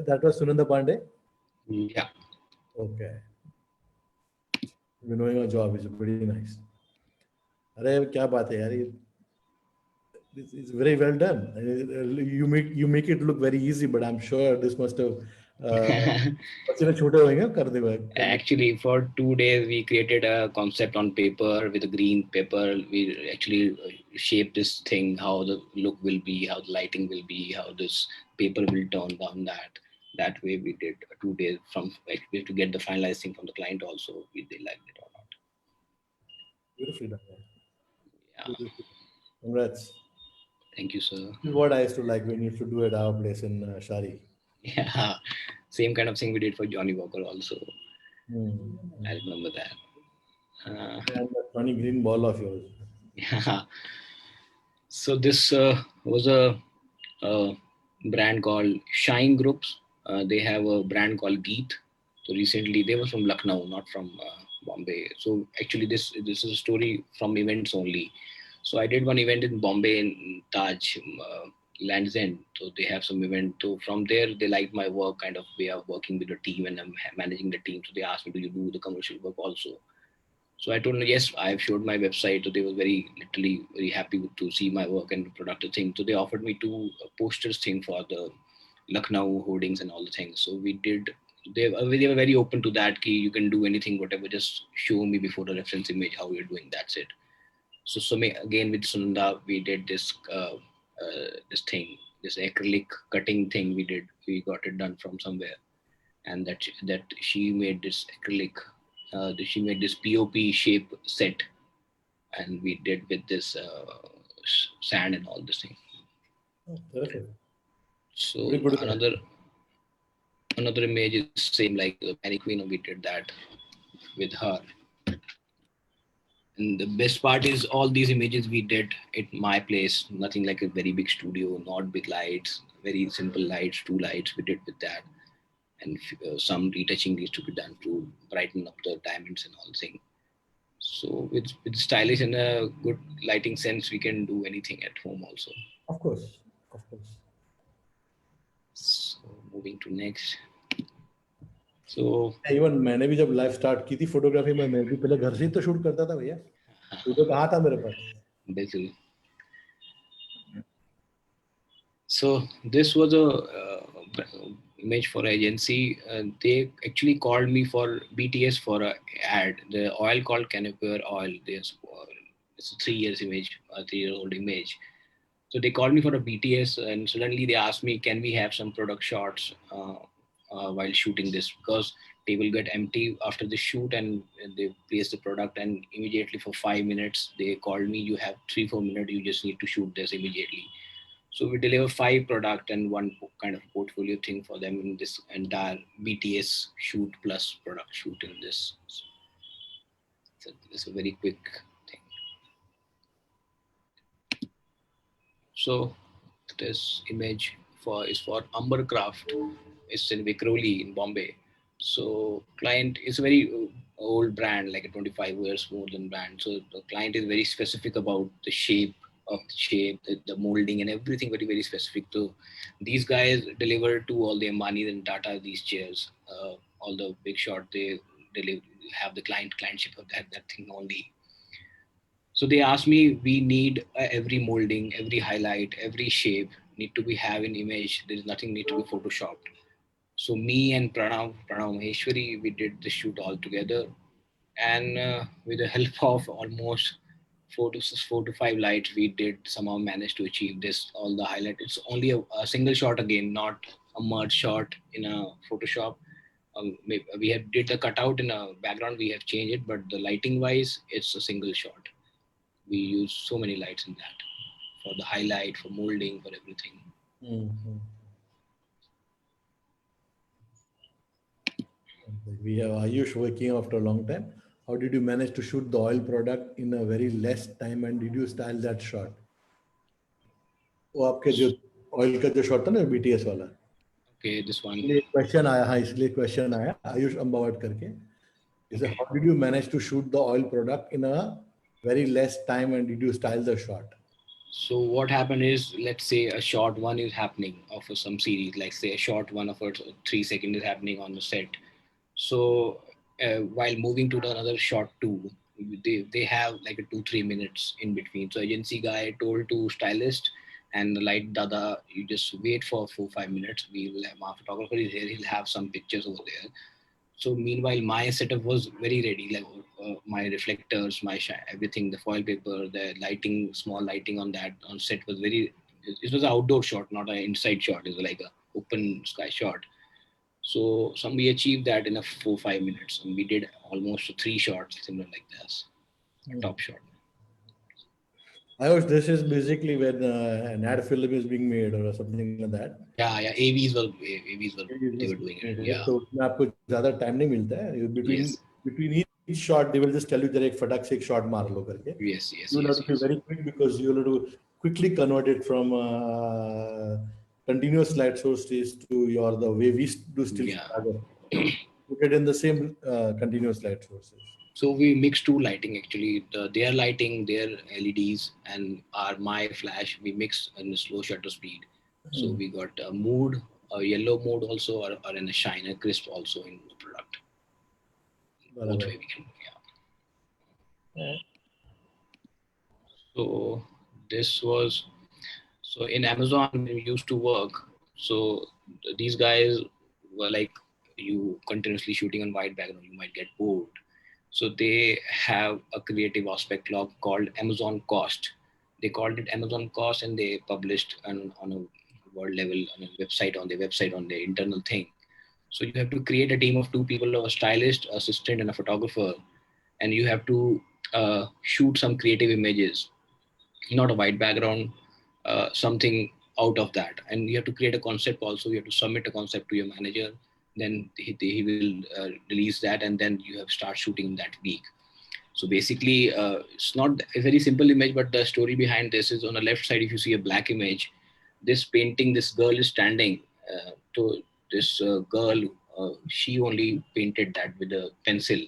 That was Sunanda Pandey? Yeah. Okay. We're knowing our job is pretty nice. अरे क्या बात है यार ये. It's very well done. You make it look very easy, but I'm sure this must have छोटे होंगे करते हुए. Actually, for 2 days we created a concept on paper with a green paper. We actually shaped this thing, how the look will be, how the lighting will be, how this paper will turn down that way. We did 2 days from actually to get the finalizing from the client also. They liked it or not. Beautifully done. Yeah. Congrats. Thank you, sir. This is what I used to like when you used to do at our place in Shari. Yeah, same kind of thing we did for Johnny Walker also. I remember that. And the funny green ball of yours. Yeah. So this was a brand called Shine Groups. They have a brand called Geet. So recently they were from Lucknow, not from Bombay. So actually this is a story from events only. So I did one event in Bombay in Taj Land's End. So they have some event. So from there they liked my work, kind of way of working with the team, and I'm managing the team. So they asked me, do you do the commercial work also? So I told them, yes, I've showed my website. So they were literally very happy to see my work and productive thing. So they offered me two posters thing for the Lucknow hoardings and all the things. So we did. They were very open to that. Ki you can do anything, whatever. Just show me before the reference image how you're doing. That's it. So again with Sunanda, we did this thing, this acrylic cutting thing. We got it done from somewhere, and that she made this acrylic. She made this POP shape set, and we did with this sand and all this thing. Oh, terrific. So Very good. another image is same like Mary Queen. We did that with her. And the best part is all these images we did at my place. Nothing like a very big studio, not big lights, very simple lights, two lights. We did with that, and some retouching needs to be done to brighten up the diamonds and all thing. So with stylish and a good lighting sense, we can do anything at home also. Of course, of course. So moving to next. So even मैंने भी जब life start की थी photography में, मैं भी पहले घर से ही तो शूट करता था भैया. तो कहाँ था मेरे पास. basically, so this was a image for agency. They actually called me for BTS for a ad. The oil called Canopy Oil. It's a 3 years image, a 3-year-old image. So they called me for a BTS, and suddenly they asked me, can we have some product shots while shooting this? Because they will get empty after the shoot, and they place the product, and immediately for 5 minutes, they called me, you have 3-4 minutes, you just need to shoot this immediately. So we deliver 5 product and one kind of portfolio thing for them in this entire BTS shoot plus product shoot in this. So it's a very quick thing. So this image is for Umber Craft. It's in Vikhroli in Bombay. So client is a very old brand, like a 25 years more than brand. So the client is very specific about the shape, the molding and everything, very, very specific. So these guys deliver to all the Ambanis and Tata these chairs. All the big shot, they have the clientship of that thing only. So they asked me, we need every molding, every highlight, every shape need to be have an image. There is nothing need to be photoshopped. So me and Pranav Maheshwari, we did the shoot all together, and with the help of almost 4 to 5 lights, we did somehow manage to achieve this. All the highlight. It's only a single shot again, not a merge shot in a Photoshop. We have did the cutout in a background. We have changed it, but the lighting wise, it's a single shot. We use so many lights in that for the highlight, for molding, for everything. Mm-hmm. We have Ayush working after a long time. How did you manage to shoot the oil product in a very less time, and did you style that shot? वो आपके जो oil का जो shot था ना BTS वाला. Okay, this one. इसलिए question आया, हाँ इसलिए question आया आयुष अम्बावट करके. He said, how did you manage to shoot the oil product in a very less time, and did you style the shot? So what happened is, let's say a short one is happening of some series, like say a short one of a 3 second is happening on the set. So while moving to the another shot 2, they have like a 2-3 minutes in between. So agency guy told to stylist and the light dada, you just wait for 4-5 minutes. We will have, our photographer is here, he'll have some pictures over there. So meanwhile, my setup was very ready, like my reflectors, everything, the foil paper, the lighting, small lighting on that on set was very. It was an outdoor shot, not an inside shot. It was like a open sky shot. So we achieved that in a 4-5 minutes, and we did almost 3 shots similar like this, a top shot. Ayush, this is basically when an ad film is being made or something like that. Yeah, AVs were they were doing it. Yeah. तो उसमें आपको ज़्यादा time नहीं मिलता है. Between each shot, they will just tell you that एक फटाक से एक shot मार लो करके. Yes. You will have to be very quick because you will have to quickly converted from continuous light sources to the way we do still Yeah. photography. Put it in the same continuous light sources. So we mix two lighting actually. Their lighting, their LEDs, and my flash. We mix in a slow shutter speed. So we got a mood, a yellow mode also, or in a shine, a crisp also in the product. Both Barabar. way we can. Yeah. Yeah. So this was so in Amazon when we used to work. So these guys were like you continuously shooting on white background, you might get bored. So they have a creative aspect log called Amazon Cost. They called it Amazon Cost, and they published on a world level on a website on their internal thing. So you have to create a team of two people, a stylist, assistant, and a photographer, and you have to shoot some creative images, not a white background, something out of that. And you have to create a concept also. You have to submit a concept to your manager. Then he will release that, and then you have start shooting that week. So basically, it's not a very simple image, but the story behind this is on the left side. If you see a black image, this painting, this girl is standing. To this girl, she only painted that with a pencil.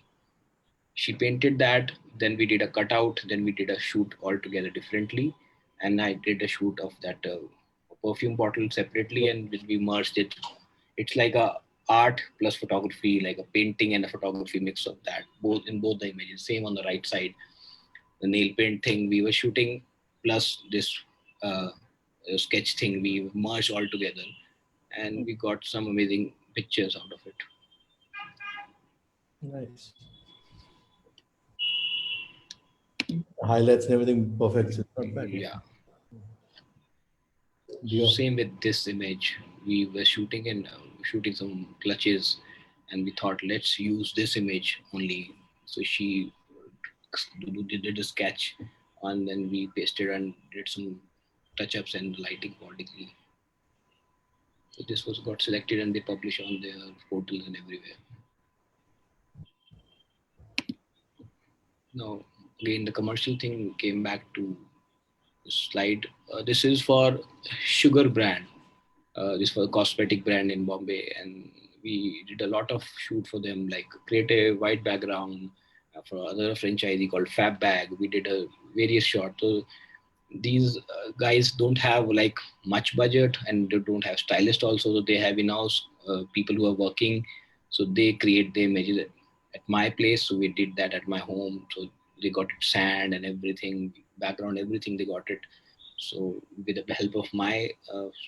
She painted that, then we did a cutout, then we did a shoot altogether differently, and I did a shoot of that perfume bottle separately, and we merged it. It's like a art plus photography, like a painting and a photography mix of that, both in both the images. Same on the right side, the nail paint thing we were shooting plus this uh, sketch thing, we merged all together, and we got some amazing pictures out of it. Nice. Highlights and everything perfect. So it's not bad. Yeah. Dio. Same with this image. We were shooting some clutches, and we thought let's use this image only. So she did a sketch, and then we pasted and did some touch-ups and lighting accordingly. So this was got selected, and they publish on their portals and everywhere. Now again, the commercial thing came back to the slide. This is for Sugar brand. This was a cosmetic brand in Bombay, and we did a lot of shoot for them, like creative white background. For other franchisee called Fab Bag, we did a various shot. So these guys don't have like much budget, and they don't have stylists also. So they have in-house people who are working. So they create the images at my place. So we did that at my home. So they got it sand and everything, background, everything they got it. So with the help of my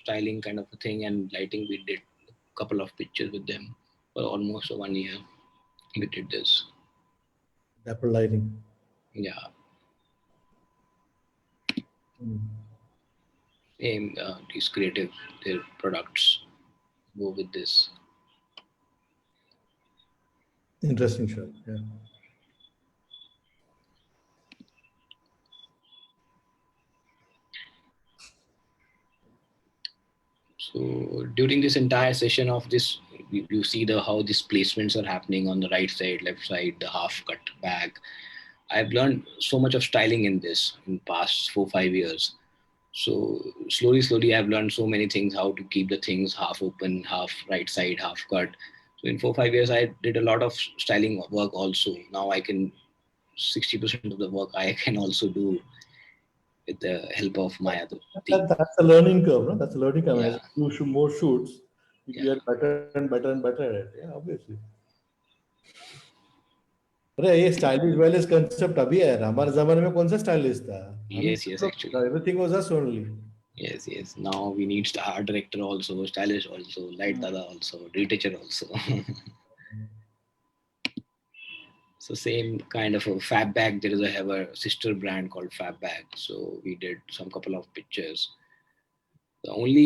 styling kind of a thing and lighting, we did a couple of pictures with them for almost 1 year. We did this. Dapper lighting. Yeah. Mm. Same, these creative, their products go with this. Interesting shot. Yeah. So during this entire session of this, you see the how these placements are happening on the right side, left side, the half cut back. I've learned so much of styling in this in past 4 5 years. So slowly, I've learned so many things, how to keep the things half open, half right side, half cut. So in 4 5 years, I did a lot of styling work also. Now I can 60% of the work I can also do with the help of my other team. That's a learning curve, no? That's a learning curve. As Yeah, you shoot more shoots, you yeah. get better and better and better at it. Yeah, obviously. अरे ये stylish वाइलिश concept अभी है हमारे जमाने में कौन सा stylish था हम Yes, actually. Everything was us only Yes. Now we need art director also, stylist also, light dada also, retoucher also. So same kind of a Fab Bag. There is have a sister brand called Fab Bag. So we did some couple of pictures. The only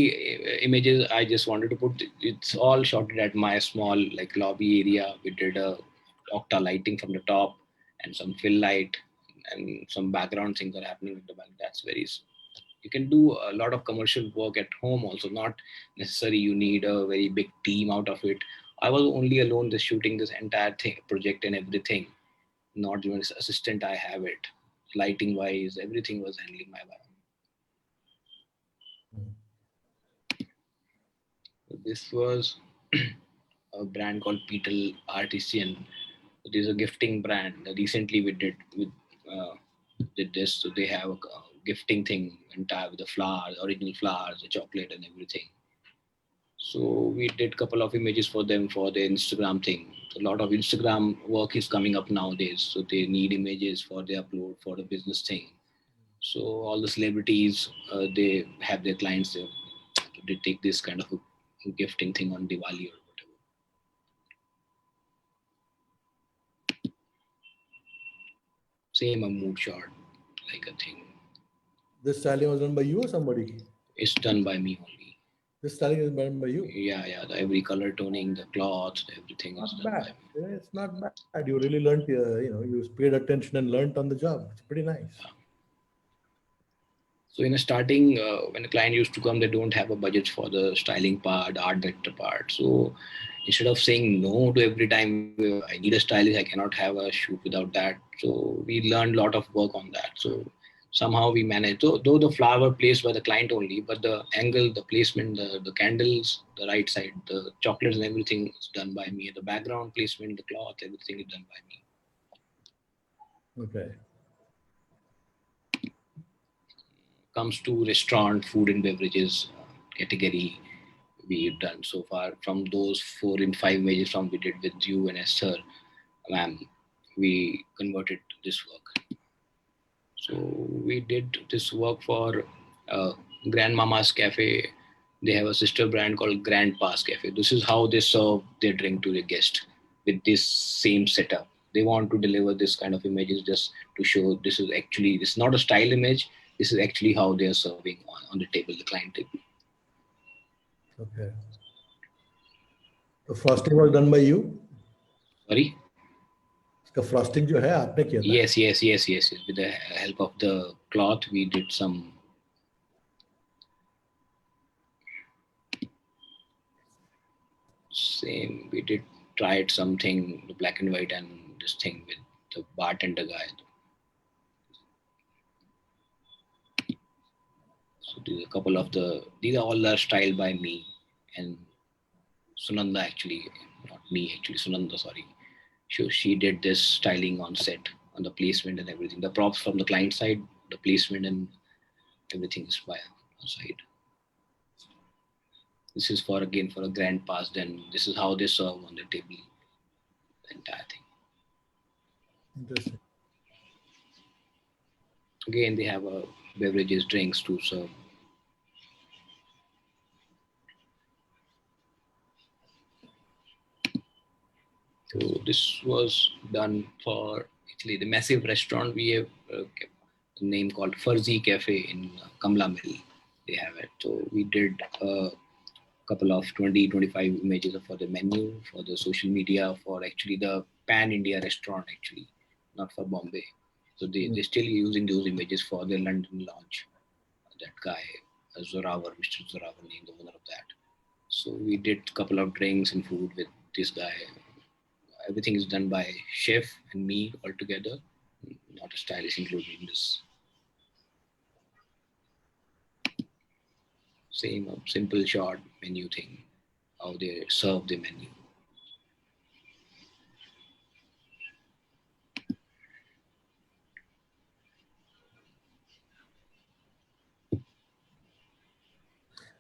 images I just wanted to put, it's all shot at my small like lobby area. We did a octa lighting from the top and some fill light and some background things are happening in the back. That's very, you can do a lot of commercial work at home also, not necessary you need a very big team out of it. I was only alone just shooting this entire thing project and everything, not even assistant. I have it lighting wise, everything was handling my wife. This was a brand called Petal Artisan. It is a gifting brand. Recently, we did this. So they have a gifting thing entire with the flowers, original flowers, the chocolate, and everything. So we did couple of images for them for the Instagram thing. A lot of Instagram work is coming up nowadays, so they need images for the upload for the business thing. So all the celebrities, they have their clients. They take this kind of a gifting thing on Diwali or whatever. Same a mood shot, like a thing. This styling was done by you or somebody? It's done by me only. This styling is done by you. Yeah. Every color toning, the cloth, everything is Not done by bad. me. Yeah, it's not bad. You really learned, you paid attention and learned on the job. It's pretty nice. So in the starting, when a client used to come, they don't have a budget for the styling part, the art director part. So instead of saying no to every time, I need a stylist, I cannot have a shoot without that. So we learned a lot of work on that. So somehow we managed, though the flower placed by the client only, but the angle, the placement, the candles, the right side, the chocolates and everything is done by me. The background placement, the cloth, everything is done by me. Okay. Comes to restaurant, food and beverages category, we've done so far. From those 4 and 5 images from we did with you and Esther, ma'am, we converted this work. So we did this work for Grandmama's Cafe. They have a sister brand called Grandpa's Cafe. This is how they serve their drink to the guest with this same setup. They want to deliver this kind of images just to show this is actually, it's not a style image. This is actually how they are serving on the table, the client table. Okay. The frosting was done by you? Sorry? The frosting जो है आपने किया था? Yes. With the help of the cloth, we did some. Same, we did tried something, the black and white and this thing with the bartender guy. So these are all are styled by me and Sunanda actually, not me actually, Sunanda, sorry. She did this styling on set, on the placement and everything. The props from the client side, the placement and everything is by our side. This is for a grand pass. Then this is how they serve on the table. The entire thing. Interesting. Again, they have beverages, drinks to serve. So this was done for actually the massive restaurant. We have a name called Fuzzy Cafe in Kamla Mill. They have it. So we did a couple of 20-25 images for the menu, for the social media, for actually the pan India restaurant actually, not for Bombay. So they're still using those images for their London launch. That guy, Zoravar, Mr. Zoravar, named the owner of that. So we did a couple of drinks and food with this guy. Everything is done by chef and me all together, not a stylist included in this. Same simple short menu thing, how they serve the menu.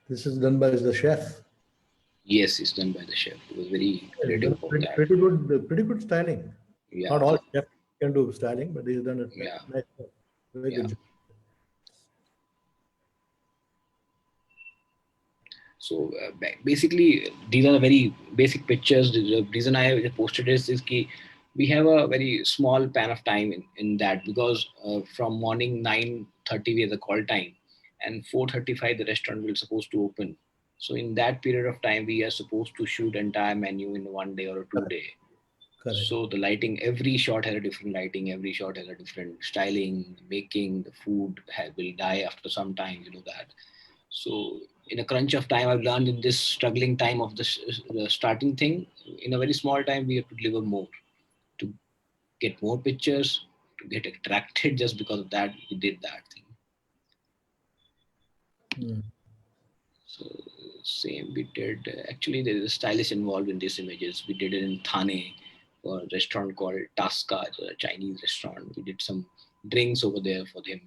This is done by the chef. Yes, it's done by the chef. It was very creative about that. Pretty good styling. Yeah. Not all chefs can do styling, but he's done a nice job. Very good job. So basically, these are very basic pictures. The reason I posted this is that we have a very small span of time in that because from morning 9:30 we have the call time, and 4:35 the restaurant will supposed to open. So in that period of time, we are supposed to shoot entire menu in 1 day or 2 day. Correct. So the lighting, every shot has a different lighting, every shot has a different styling, making the food will die after some time, you know that. So in a crunch of time, I've learned in this struggling time of the starting thing, in a very small time, we have to deliver more to get more pictures, to get attracted. Just because of that, we did that thing. So same we did. Actually, there is a stylist involved in these images. We did it in Thane for a restaurant called Taska, a Chinese restaurant. We did some drinks over there for him.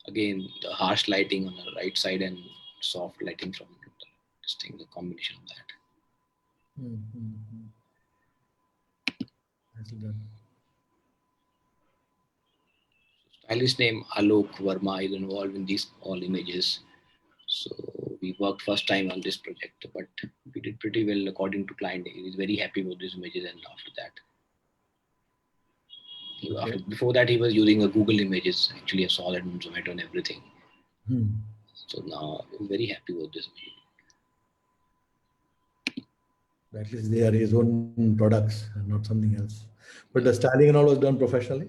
Again, the harsh lighting on the right side and soft lighting from this thing, the combination of that. Nicely done. Stylist name Alok Verma is involved in these all images. So we worked first time on this project, but we did pretty well according to client. He is very happy with these images, and after that, before that he was using a Google Images. Actually, I saw that on Zomato and everything. So now I'm very happy with this image. At least they are his own products and not something else. But the styling and all was done professionally?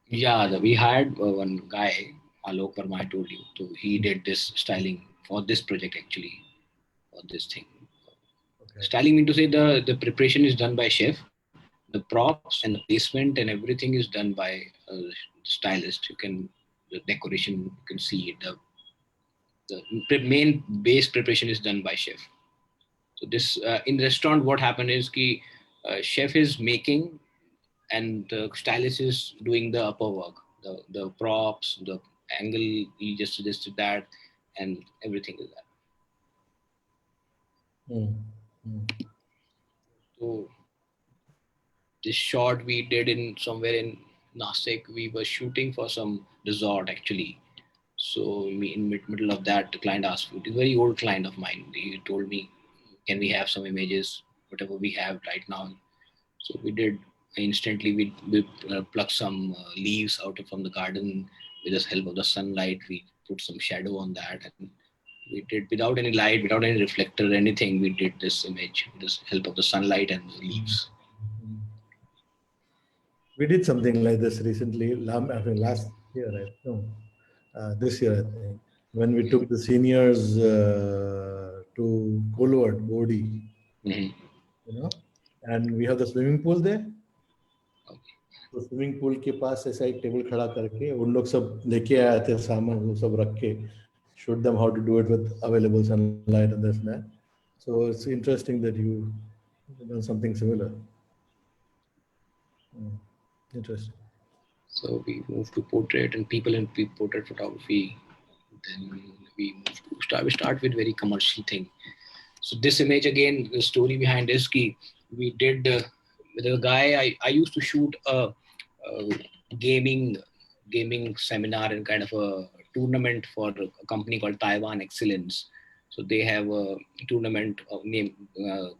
Yeah, we hired one guy, Alok Verma, I told you. So he did this styling for this project actually, for this thing. Okay. Styling mean to say the preparation is done by chef, the props and the placement and everything is done by the stylist. The decoration, you can see it. The main base preparation is done by chef. So this in restaurant, what happened is ki chef is making and the stylist is doing the upper work, the props, the angle. He just suggested that, and everything is that. So this shot we did in somewhere in Nasik. We were shooting for some resort actually. So in middle of that, the client asked me. It is a very old client of mine. He told me, "Can we have some images, whatever we have right now?" So we did. Instantly, we plucked some leaves out from the garden with the help of the sunlight. We put some shadow on that, and we did without any light, without any reflector, anything. We did this image with the help of the sunlight and the leaves. We did something like this recently, last year, right? No, this year, I think, when we took the seniors to Kolwad, Bodhi, and we have the swimming pool there. तो swimming pool के पास ऐसा एक table खड़ा करके उन लोग सब लेके आए थे सामान, वो सब रख के showed them how to do it with available sunlight and this and that. So it's interesting that you done something similar. Interesting. So we moved to portrait and people in portrait photography. Then we start with very commercial thing. So this image again, the story behind is ki we did with a guy. I used to shoot a gaming seminar and kind of a tournament for a company called Taiwan Excellence. So they have a tournament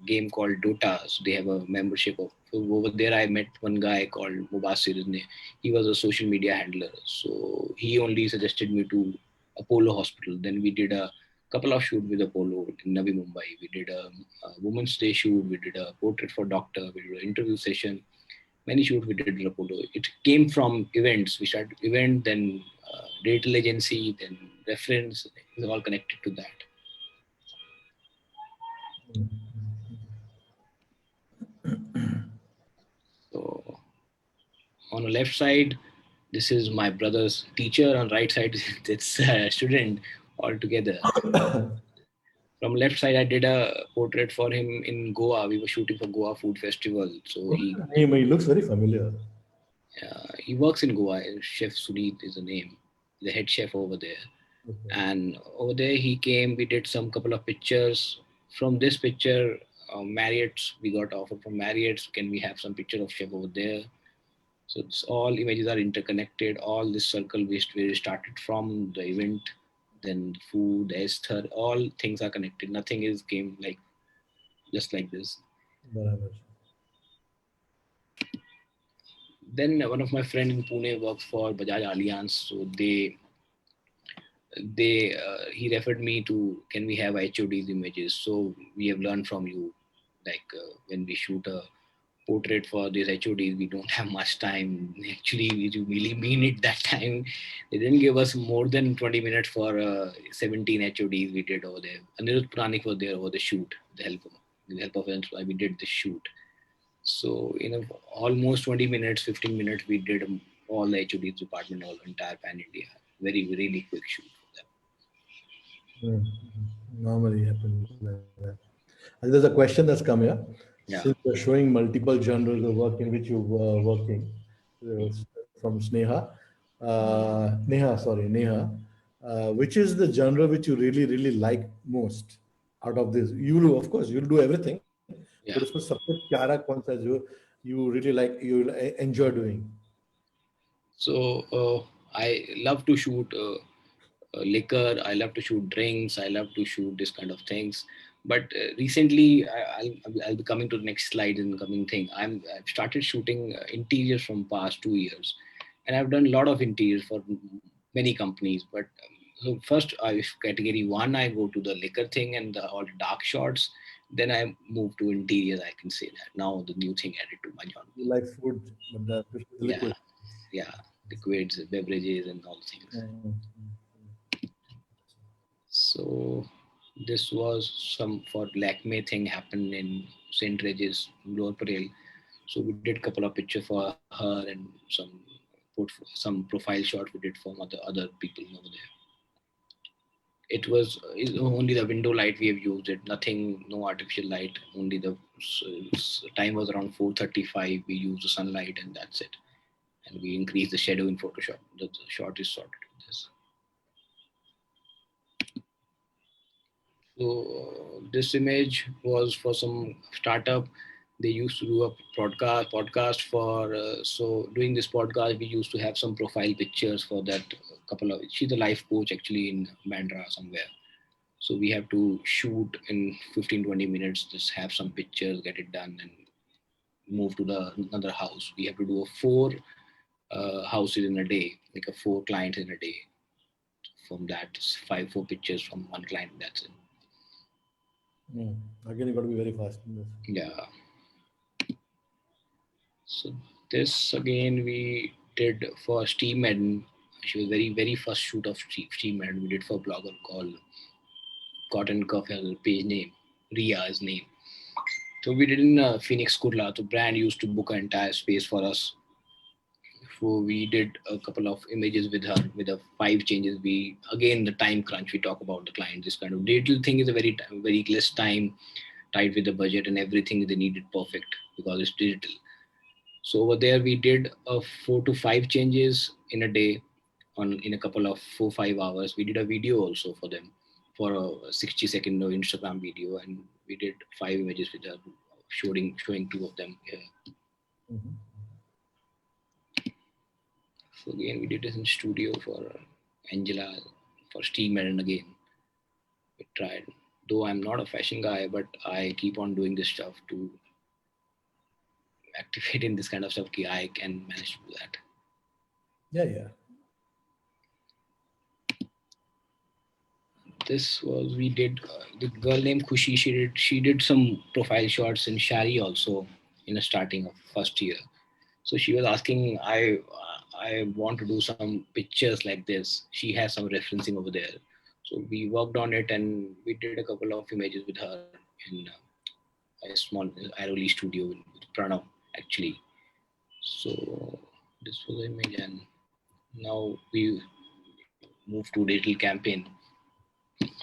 game called Dota. So they have a membership of. So over there, I met one guy called Mubasir. He was a social media handler. So he only suggested me to Apollo Hospital. Then we did a couple of shoots with Apollo in Navi Mumbai. We did a Women's Day shoot. We did a portrait for doctor. We did an interview session. Many shoots we did with Apollo. It came from events. We started event, then digital agency, then reference. It's all connected to that. So on the left side, this is my brother's teacher. On right side, it's a student all together. From left side, I did a portrait for him in Goa. We were shooting for Goa Food Festival. So he looks very familiar. He works in Goa. Chef Sunit is the name, the head chef over there. Okay. And over there he came. We did some couple of pictures. From this picture, Marriott's, we got offer from Marriott's. Can we have some picture of chef over there? So it's all images are interconnected. All this circle we started from the event, then the food, the Esther, all things are connected. Nothing is came like just like this. Barabar. Then one of my friend in Pune works for Bajaj Allianz. So he referred me to, can we have HOD's images? So we have learned from you, like when we shoot a portrait for these HODs, we don't have much time. Actually, we really mean it that time. They didn't give us more than 20 minutes for 17 HODs we did over there. Anirudh Puranik was there over the shoot, with the help of us, we did the shoot. So in almost 20 minutes, 15 minutes, we did all the HODs department, all entire pan India. Very, really quick shoot for them. Mm. Normally happens like that. And there's a question that's come here. Yeah. Since you're showing multiple genres of work in which you're working, from Sneha, Neha, which is the genre which you really, really like most out of this? You will, of course, you'll do everything, but Yeah. उसमें सबसे प्यारा कौन सा जो you really like, you enjoy doing? So I love to shoot liquor. I love to shoot drinks. I love to shoot this kind of things. But recently, I'll be coming to the next slide in the coming thing. I've started shooting interiors from past 2 years, and I've done a lot of interiors for many companies. But so first, category one, I go to the liquor thing and all the dark shots. Then I move to interiors. I can say that now the new thing added to my genre. You like food, but the Yeah, liquid. yeah, liquids, beverages, and all things. Mm. So this was some for Lakme thing happened in St. Regis, Lower Parel. So we did a couple of pictures for her and some profile shot we did for other people over there. It was only the window light we have used it, nothing, no artificial light. Only the time was around 4:35. We used the sunlight and that's it. And we increased the shadow in Photoshop. The shot is sorted with this. So this image was for some startup. They used to do a podcast for. So doing this podcast, we used to have some profile pictures for that couple of. She's a life coach actually in Bandra somewhere. So we have to shoot in 15-20 minutes. Just have some pictures, get it done, and move to the another house. We have to do a four houses in a day, like a four clients in a day. From that, four pictures from one client. That's it. Mm. Again, you got to be very fast in this. Yeah. So this again we did for Steam Madden. She was very first shoot of Steam Madden. We did for a blogger called Cotton Cuff as a page name, Ria's name. So we did in Phoenix Kurla. So brand used to book an entire space for us. So we did a couple of images with her with the five changes. We again the time crunch. We talk about the client. This kind of digital thing is a very less time tight with the budget and everything they needed perfect because it's digital. So over there we did 4 to 5 changes in a day on in a couple of 4 5 hours. We did a video also for them for a 60-second Instagram video, and we did 5 images with her showing two of them here. Mhm. So again we did this in studio for Angela for Steam and again we tried. Though I'm not a fashion guy, but I keep on doing this stuff to activate in this kind of stuff. I can manage to do that. Yeah. This was we did the girl named Kushi. She did some profile shots in Shari also in the starting of first year. So she was asking, I want to do some pictures like this. She has some referencing over there. So we worked on it and we did a couple of images with her in a small Airoli studio with Pranav actually. So this was the image and now we moved to digital campaign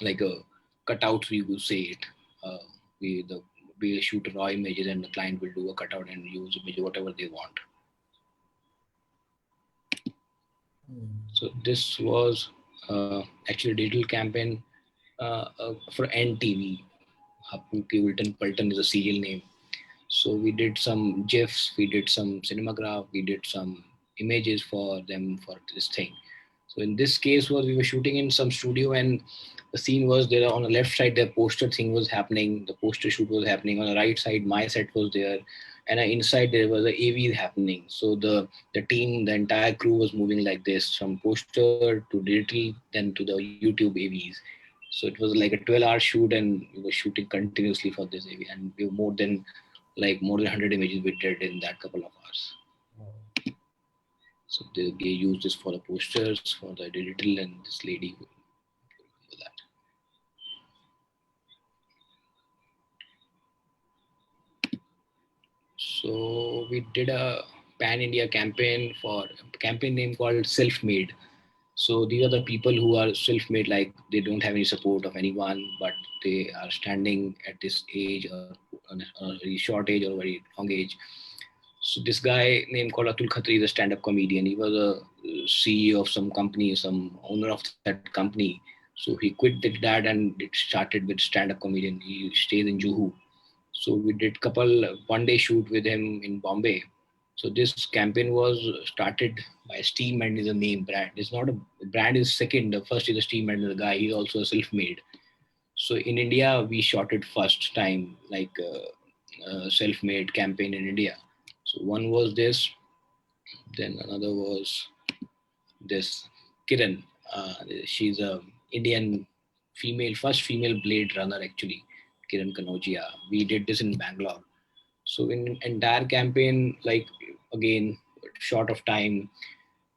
like a cutouts we will say it. Uh, we the we shoot raw images and the client will do a cutout and use image whatever they want. Mm. So this was actually a digital campaign for NTV. Happy Wilton Pulton is a serial name. So we did some GIFs, we did some cinematograph, we did some images for them for this thing. So in this case was we were shooting in some studio and the scene was there on the left side the poster thing was happening, the poster shoot was happening. On the right side my set was there and inside there was a AV happening. So the team, the entire crew was moving like this from poster to digital then to the YouTube AVs. So it was like a 12-hour shoot and we were shooting continuously for this AV and we were more than 100 images we did in that couple of hours. So they use this for the posters, for the digital, and this lady for that. So we did a pan India campaign for a campaign name called Self Made. So these are the people who are self-made, like they don't have any support of anyone, but they are standing at this age or on a very short age or a very long age. So this guy named called Atul Khatri is a stand-up comedian. He was a CEO of some company, some owner of that company. So he quit that and it started with stand-up comedian. He stays in Juhu. So we did couple one-day shoot with him in Bombay. So this campaign was started by Steam and is a name brand. It's not a brand is second. The first is a Steam and the guy. He's also a self-made. So in India, we shot it first time, like self-made campaign in India. So one was this, then another was this Kiran. She's a Indian female, first female Blade Runner actually, Kiran Kanojia. We did this in Bangalore. So in entire campaign, like again, short of time,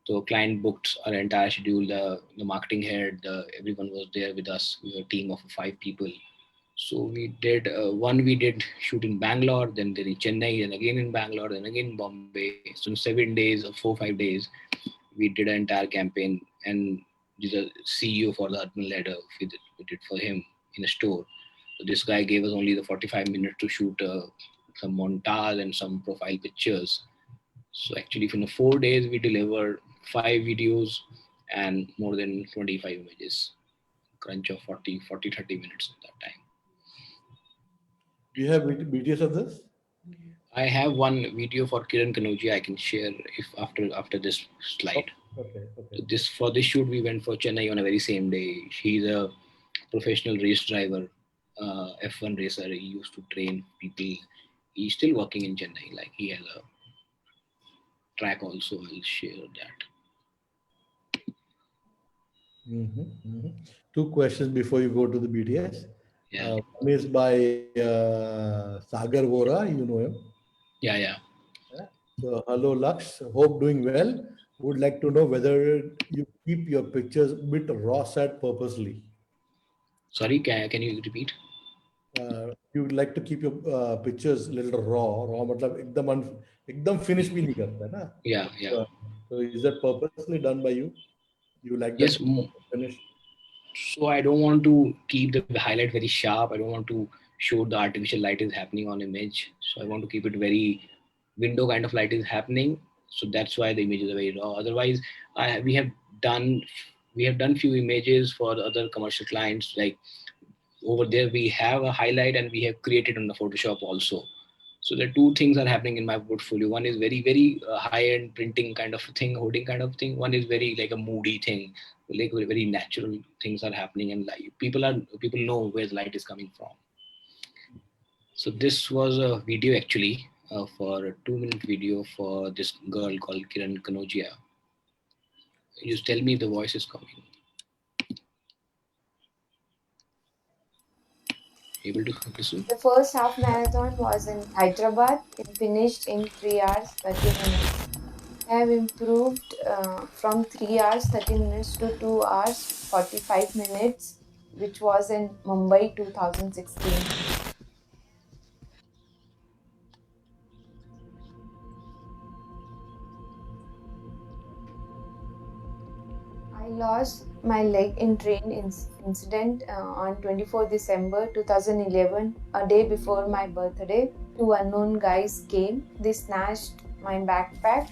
the client booked our entire schedule. The marketing head, everyone was there with us. We were a team of 5 people. So we did one. We did shoot in Bangalore, then in Chennai, then again in Bangalore, then again in Bombay. So in 7 days or 4 5 days, we did an entire campaign. And he's a CEO for the Urban Ladder. We did for him in a store. So this guy gave us only the 45 minutes to shoot some montage and some profile pictures. So actually, in 4 days, we delivered 5 videos and more than 25 images. Crunch of 30 minutes at that time. Do you have BTS of this? I have one video for Kiran Kanojia I can share if after this slide. Okay. This for this shoot we went for Chennai on a very same day. He's a professional race driver, F1 racer. He used to train people. He's still working in Chennai. Like he has a track also. I'll share that. Two questions before you go to the BTS. Yeah. One is by Sagar Vora, you know him. Yeah. So hello Lux, hope doing well. Would like to know whether you keep your pictures a bit raw set purposely. Sorry, can you repeat? You would like to keep your pictures a little raw मतलब एकदम finish भी नहीं करता ना. Yeah. So is that purposely done by you? You like Yes. that finish? So I don't want to keep the highlight very sharp. I don't want to show the artificial light is happening on image. So I want to keep it very window kind of light is happening. So that's why the images are very raw. Otherwise, we have done few images for other commercial clients. Like over there, we have a highlight and we have created on the Photoshop also. So the two things are happening in my portfolio. One is very high-end printing kind of thing, holding kind of thing. One is very like a moody thing, like very natural things are happening, and like people know where the light is coming from. So this was a video actually for a 2-minute video for this girl called Kiran Kanojia. You tell me the voice is coming. Able to listen? The first half marathon was in Hyderabad. It finished in 3 hours 30 minutes. I have improved from 3 hours 30 minutes to 2 hours 45 minutes, which was in Mumbai 2016. I lost my leg in train incident on 24 December 2011, a day before my birthday. Two unknown guys came. They snatched my backpack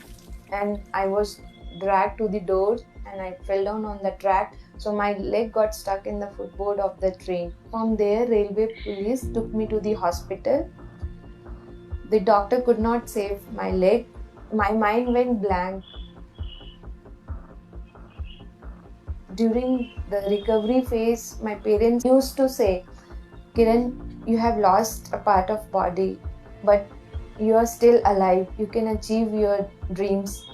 and I was dragged to the door and I fell down on the track. So my leg got stuck in the footboard of the train. From there, railway police took me to the hospital. The doctor could not save my leg. My mind went blank. During the recovery phase, my parents used to say, Kiran, you have lost a part of body, but you are still alive. You can achieve your dreams.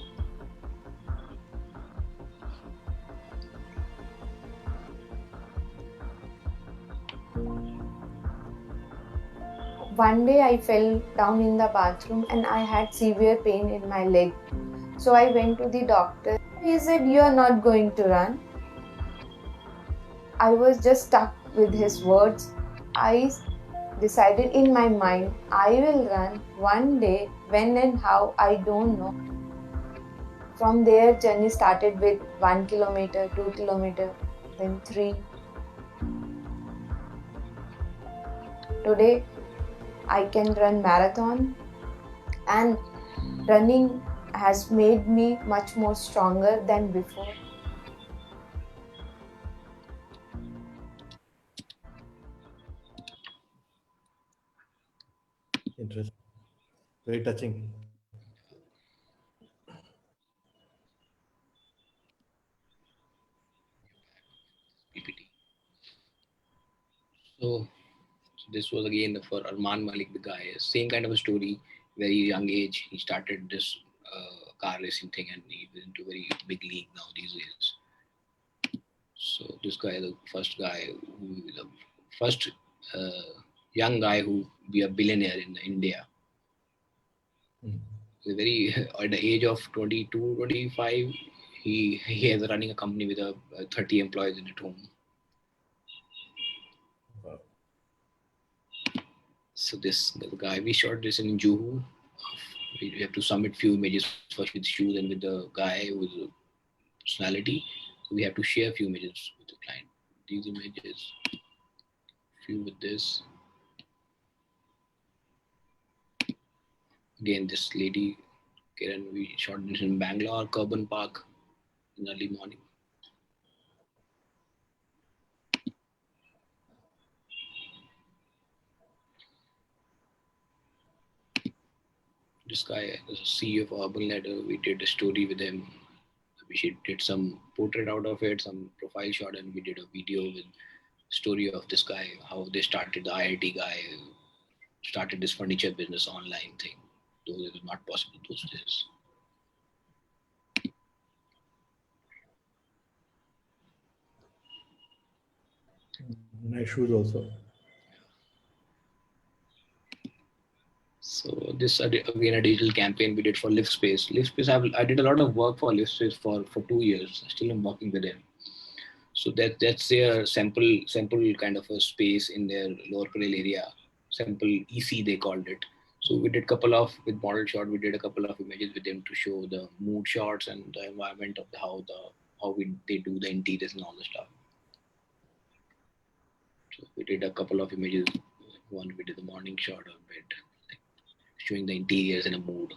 One day I fell down in the bathroom and I had severe pain in my leg. So I went to the doctor. He said, you are not going to run. I was just stuck with his words. I decided in my mind, I will run one day, when and how, I don't know. From there, journey started with 1 kilometer, 2 kilometer, then 3. Today, I can run marathon, and running has made me much more stronger than before. Interesting. Very touching. PPT. So this was again for Arman Malik, the guy. Same kind of a story. Very young age, he started this car racing thing, and he was into very big league now these days. So this guy, the first guy, the first young guy who be a billionaire in India. Very at the age of 22, 25, he has running a company with 30 employees in at home. Wow. So this the guy, we shot this in Juhu. We have to submit few images first with shoes and with the guy with the personality. So we have to share few images with the client. These images, few with this. Again, this lady, Kiran, we shot this in Bangalore, Curban Park in early morning. This guy is a CEO of Urban Ladder. We did a story with him. We did some portrait out of it, some profile shot, and we did a video with story of this guy, how they started, the IIT guy started this furniture business online thing. Though it was not possible those days. Nice shoes also. So this again a digital campaign we did for Lift Space. Lift Space, I did a lot of work for Lift Space for 2 years. Still I'm working with them. So that's their sample kind of a space in their Lower Parel area. Sample EC they called it. So we did couple of with model shot. We did a couple of images with them to show the mood shots and the environment of they do the interiors and all the stuff. So we did a couple of images. One we did the morning shot of it, like showing the interiors in a mood.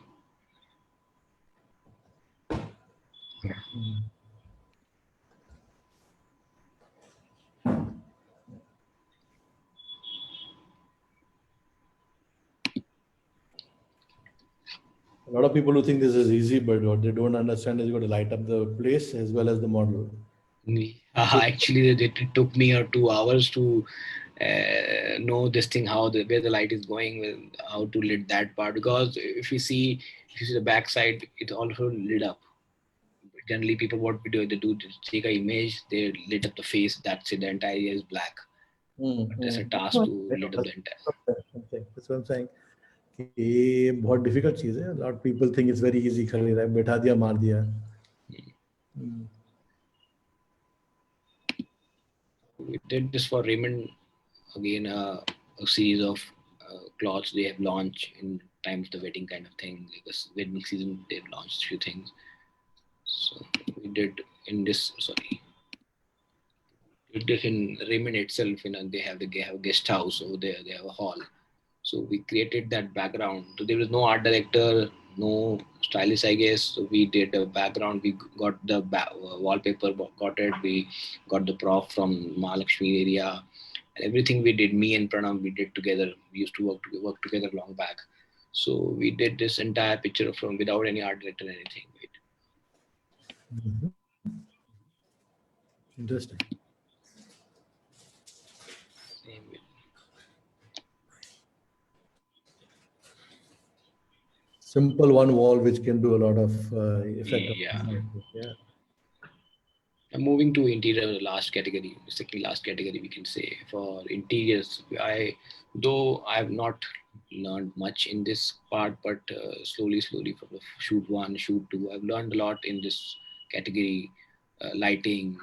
A lot of people who think this is easy, but what they don't understand is you got to light up the place as well as the model. Actually, it took me 2 hours to know this thing, where the light is going, how to lit that part. Because if you see the back side, it's also lit up. Generally, people what we do, they take an image, they lit up the face. That's it. The entire area is black. But there's a task to lit up the entire. That's what I'm saying. ये बहुत difficult चीज है. A lot of people think it's very easy. खाली बैठा दिया मार दिया. We did this for Raymond again, a series of clothes they have launched in time of the wedding kind of thing. Like this wedding season, they've launched a few things. So we did in this. We did in Raymond itself. They have a guest house over there. They have a hall. So we created that background. So there was no art director, no stylist, I guess. So we did a background. We got the wallpaper, got it. We got the prop from Mahalakshmi area. And everything we did, me and Pranav, we did together. We used to work together long back. So we did this entire picture from without any art director or anything. Interesting. Simple one wall which can do a lot of effect. Yeah. I'm moving to interior second last category we can say. For interiors, though I have not learned much in this part, but slowly from the shoot 1, shoot 2, I've learned a lot in this category, lighting,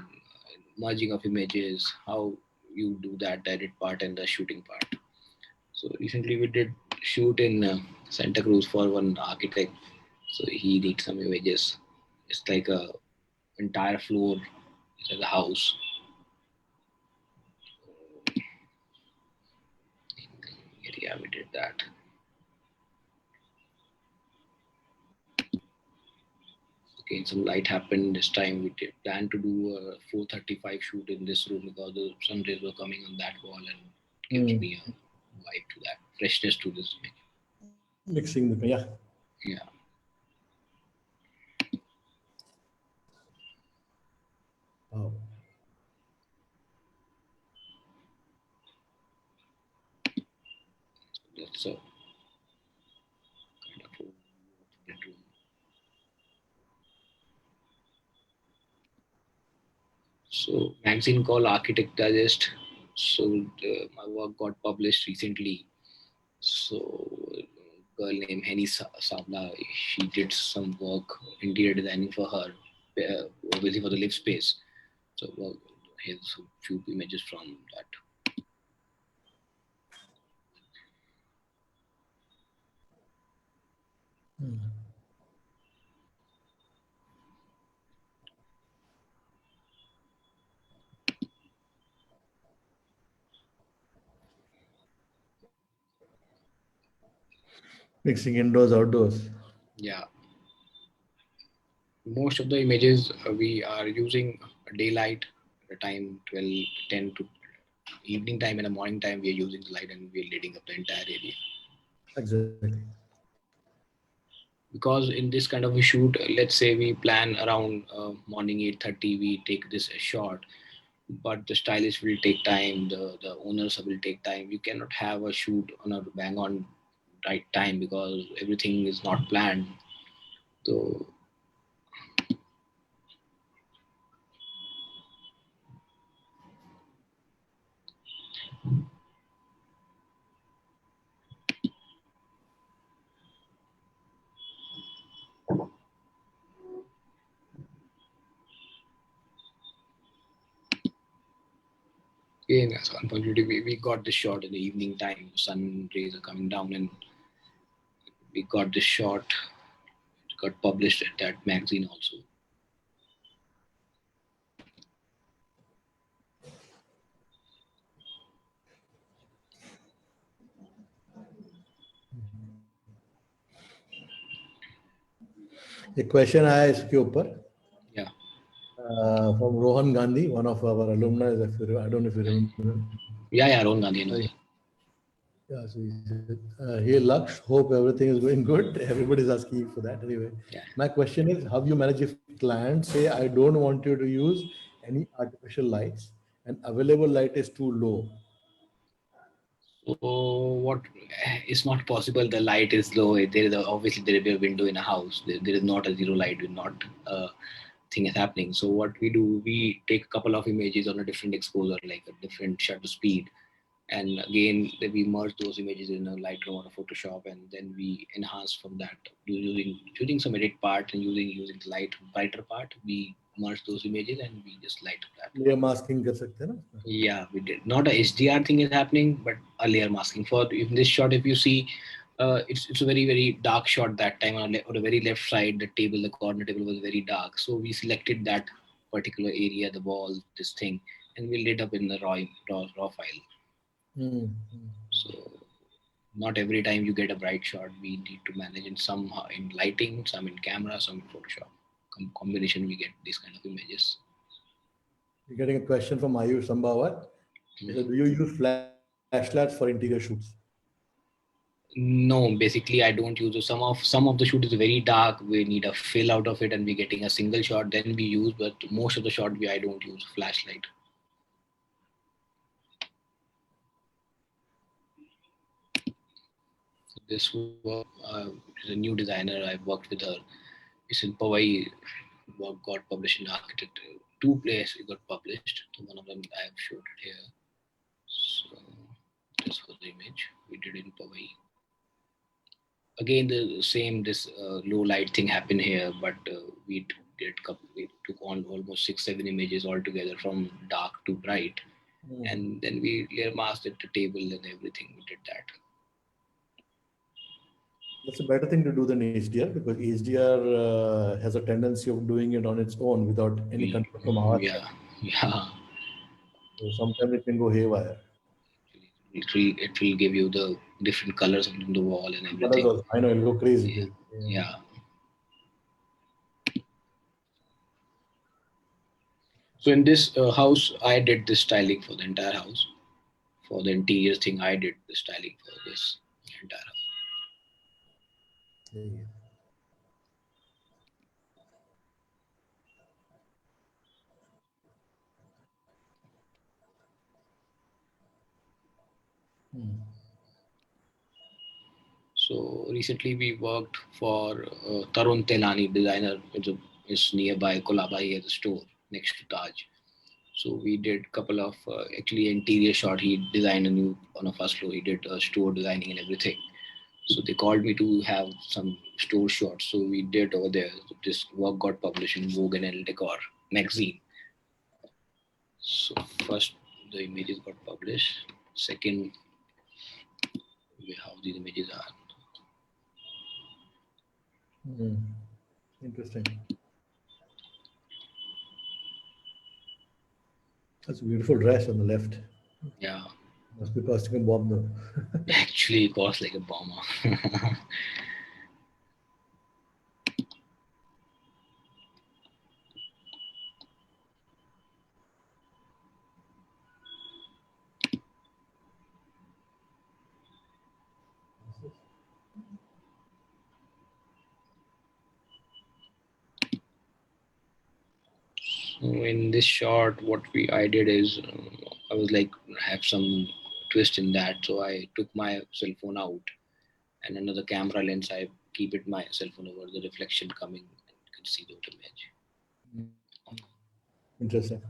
merging of images, how you do that edit part and the shooting part. So recently we did shoot in Santa Cruz for one architect. So he did some images It's like a entire floor is the house. Yeah, we did that. Okay, some light happened this time. We did plan to do a 4:35 shoot in this room because the sun rays were coming on that wall and gives me a vibe to that, freshness to this image. Mixing the, yeah. Yeah. Oh. That's a kind of a bedroom. So magazine called Architect Digest. So my work got published recently. So a girl named Henny Savla, she did some work, interior designing for her, obviously for the live space. So here's a few images from that. Mixing indoors, outdoors. Yeah. Most of the images we are using daylight, the time 12, 10 to evening time and the morning time, we are using the light and we are lighting up the entire area. Exactly. Because in this kind of a shoot, let's say we plan around morning 8:30, we take this shot, but the stylist will take time, the owners will take time. You cannot have a shoot on a bang on right time because everything is not planned. So again, as unfortunately, we got this shot in the evening time. Sun rays are coming down, and we got this shot. It got published at that magazine also. एक question आया इसके ऊपर Yeah. From Rohan Gandhi, one of our alumni. I don't know if you remember. Yeah, Rohan Gandhi. Yeah, so he said, hey Laksh, hope everything is going good. Everybody's asking for that anyway. Yeah. My question is, how you manage if clients say, I don't want you to use any artificial lights and available light is too low? So what? It's not possible. The light is low. There is obviously there will be a window in a house. There is not a zero light. Not thing is happening. So what we do, we take a couple of images on a different exposure, like a different shutter speed, and again we merge those images in a Lightroom or a Photoshop, and then we enhance from that using some edit part and using the light brighter part. We merge those images and we just light up that. Layer masking कर सकते हैं ना? Yeah, we did. Not a HDR thing is happening, but a layer masking. For in this shot, if you see, it's a very dark shot that time on the very left side. The corner table was very dark, so we selected that particular area, the wall, this thing, and we lit up in the raw file. So not every time you get a bright shot, we need to manage in some in lighting, some in camera, some in Photoshop. Combination, we get these kind of images. You're getting a question from Ayush Sambawat. He said, do you use flashlights for interior shoots? No, basically I don't use it. Some of the shoot is very dark. We need a fill out of it, and we're getting a single shot. Then we use, but most of the shot I don't use flashlight. This work is a new designer. I worked with her. It's in Powai. Work got published in Architect. Two places it got published. So one of them I have showed it here. So this was the image we did in Powai. Again, the same this low light thing happened here, but we took on almost 6-7 images altogether from dark to bright, and then we layer masked at the table and everything. We did that. That's a better thing to do than HDR, because HDR has a tendency of doing it on its own without any control from our Yeah, side. yeah. So sometimes it can go haywire. It will give you the different colors on the wall and Colors everything. also, I know it'll go crazy. Yeah, Yeah. yeah. So in this house, I did the styling for the entire house. For the interior thing, I did the styling for this entire house. Yeah. Hmm. So recently we worked for Tarun Telani, designer. It's nearby Kolaba. He has a store next to Taj. So we did couple of actually interior shot. He designed a new on a first floor. He did store designing and everything. So they called me to have some store shots. So we did over there. This work got published in Vogue and Elle Decor magazine. So first the images got published. Second, how these images are. Hmm. Interesting. That's a beautiful dress on the left. Yeah, Must be costing a bomb though. actually it cost like a bomber. So in this shot, what I did is I was like have some twist in that. So I took my cell phone out and another camera lens. I keep it my cell phone over the reflection coming and you can see the image. Interesting.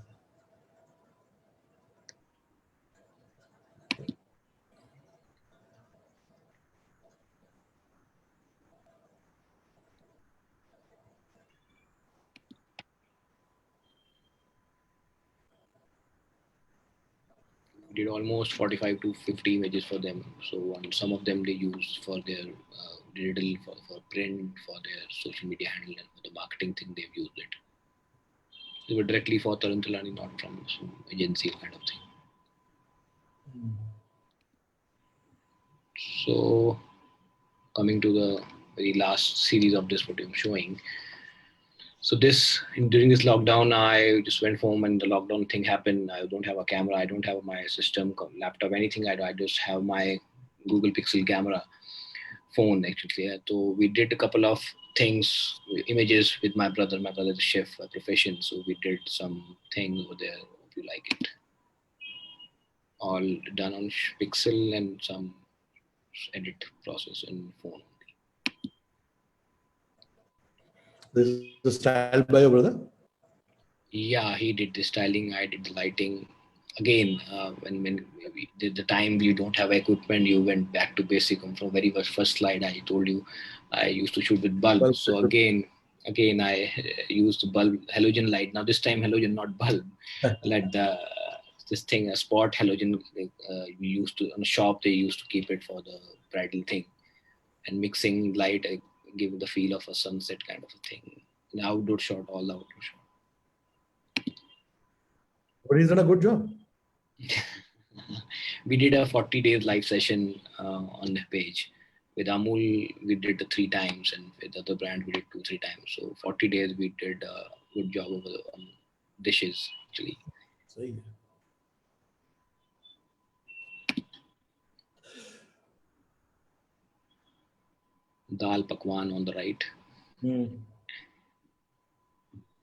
We did almost 45 to 50 images for them. So on some of them they use for their digital, for print, for their social media handle, and for the marketing thing they've used it. They were directly for Tarun Talani, not from some agency kind of thing. So coming to the very last series of this, what I'm showing. So during this lockdown, I just went home and the lockdown thing happened. I don't have a camera. I don't have my system, laptop, anything. I just have my Google Pixel camera phone actually. Yeah. So we did a couple of things, images with my brother. My brother is a chef by profession, so we did some things over there. Hope you like it. All done on Pixel and some edit process in phone. This is the style by your brother? Yeah, he did the styling. I did the lighting. Again, when we did the time you don't have equipment, you went back to basic. From very first slide, I told you I used to shoot with bulb. Bulb So equipment. again, I used the bulb halogen light. Now this time halogen, not bulb. Let the this thing a spot halogen. We used to on a shop. They used to keep it for the bridal thing and mixing light. Give the feel of a sunset kind of a thing. An outdoor shot, all the outdoor shot. But he's done a good job. We did a 40 days live session on the page. With Amul, we did 3 times, and with other brand, we did 2-3 times. So 40 days, we did a good job over on dishes actually. सही है. Dal pakwan on the right, Hmm.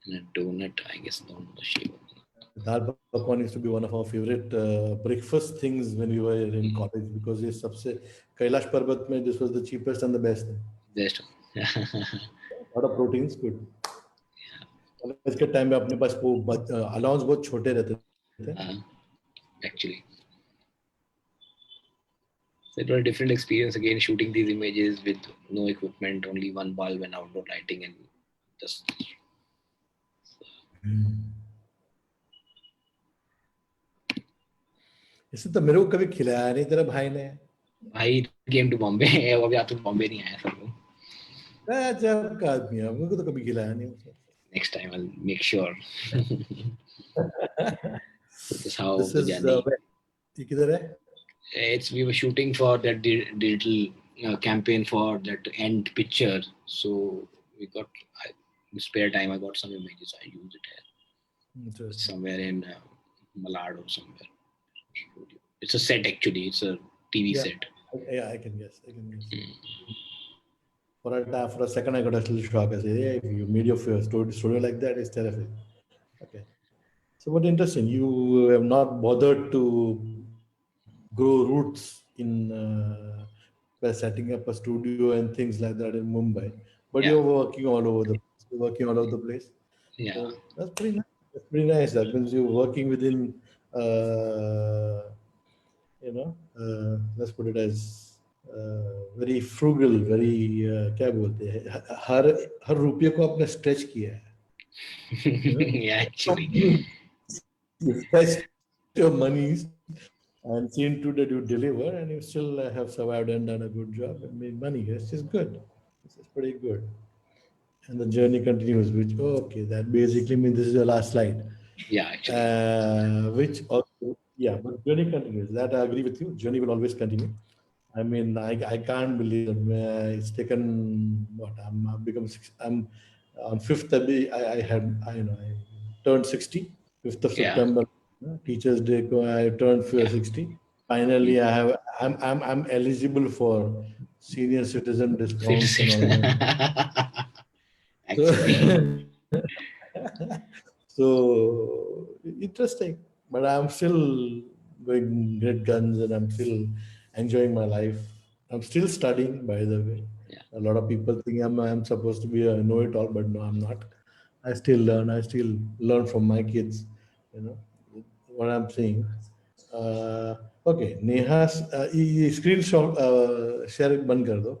and a donut, I guess, on the shape. Dal pakwan used to be one of our favorite breakfast things when we were in college, because ये सबसे कैलाश पर्वत में this was the cheapest and the best. Best. Lot of proteins, good. College के time में अपने पास वो allowance बहुत छोटे रहते थे. Actually. So it was a different experience again, shooting these images with no equipment, only one bulb and outdoor lighting, and just इससे तो मेरे को कभी खिलाया नहीं तेरे भाई ने. I came to Bombay. अभी आप तो बॉम्बे नहीं आया सब. गजब का आदमी है, मुझे तो कभी खिलाया नहीं उसने. Next time I'll make sure. So this is how This the is journey. ये किधर है? We were shooting for that digital campaign for that end picture. So we got in spare time. I got some images. I used it here Interesting. somewhere in Malad or somewhere. It's a set actually. It's a TV Yeah. set. Yeah, I can guess. For a second, I got a little shock. I said, "Yeah, if you made your first studio like that, it's terrific." Okay. So, what interesting. You have not bothered to grow roots in by setting up a studio and things like that in Mumbai, but Yeah. you're working all over the place. You're working all over the place. Yeah. So that's pretty nice. That's pretty nice. That means you're working within, let's put it as very frugal, very क्या बोलते हैं, हर रुपये को आपने stretch किया है. Yeah, actually. You stretched your monies and seen to that you deliver, and you still have survived and done a good job and made money. It's just good. This is pretty good. And the journey continues, which, okay, that basically means this is your last slide. Yeah, actually. Which also, yeah, but journey continues. That I agree with you. Journey will always continue. I mean, I can't believe that it's taken what I've become I'm on 5th I turned 60, 5th of Yeah. September, Teachers Day. I turned 60. Finally, I'm eligible for senior citizen discounts and all that. Actually. So interesting, but I'm still going great guns and I'm still enjoying my life. I'm still studying, by the way. Yeah. A lot of people think I'm supposed to be a know-it-all, but no, I'm not. I still learn. I still learn from my kids. You know what I'm saying. Okay, Neha's screenshot share it बंद कर दो.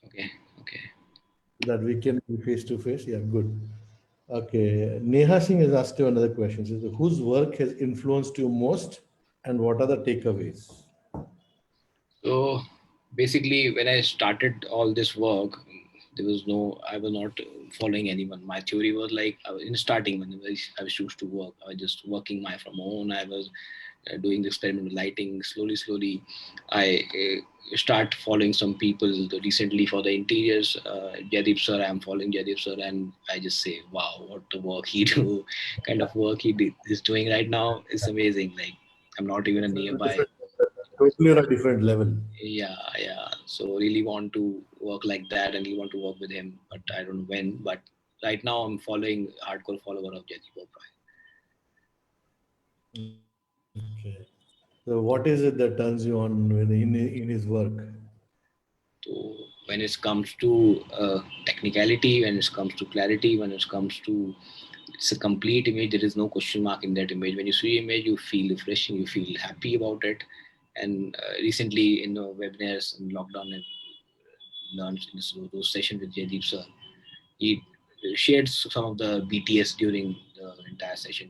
Okay. Okay. So that we can be face to face. Yeah, good. Okay, Neha Singh has asked you another question. She says, whose work has influenced you most and what are the takeaways? So basically, when I started all this work, I was not following anyone. My theory was like, in starting when I was used to work, I was just working from own. I was doing the experimental lighting. Slowly, I start following some people. Recently, for the interiors, Jadip sir, I'm following Jadip sir, and I just say, wow, what the work he do, kind of work is doing right now is amazing. Like I'm not even a nearby. Totally on a different level. Yeah. So really want to work like that and really want to work with him, but I don't know when. But right now I'm following hardcore follower of Jadip Bopra. Okay. So what is it that turns you on in his work? So when it comes to technicality, when it comes to clarity, when it comes to it's a complete image, there is no question mark in that image. When you see image, you feel refreshing, you feel happy about it. And recently in webinars and lockdown and learned in those sessions with Jaydeep sir, he shared some of the BTS during the entire session,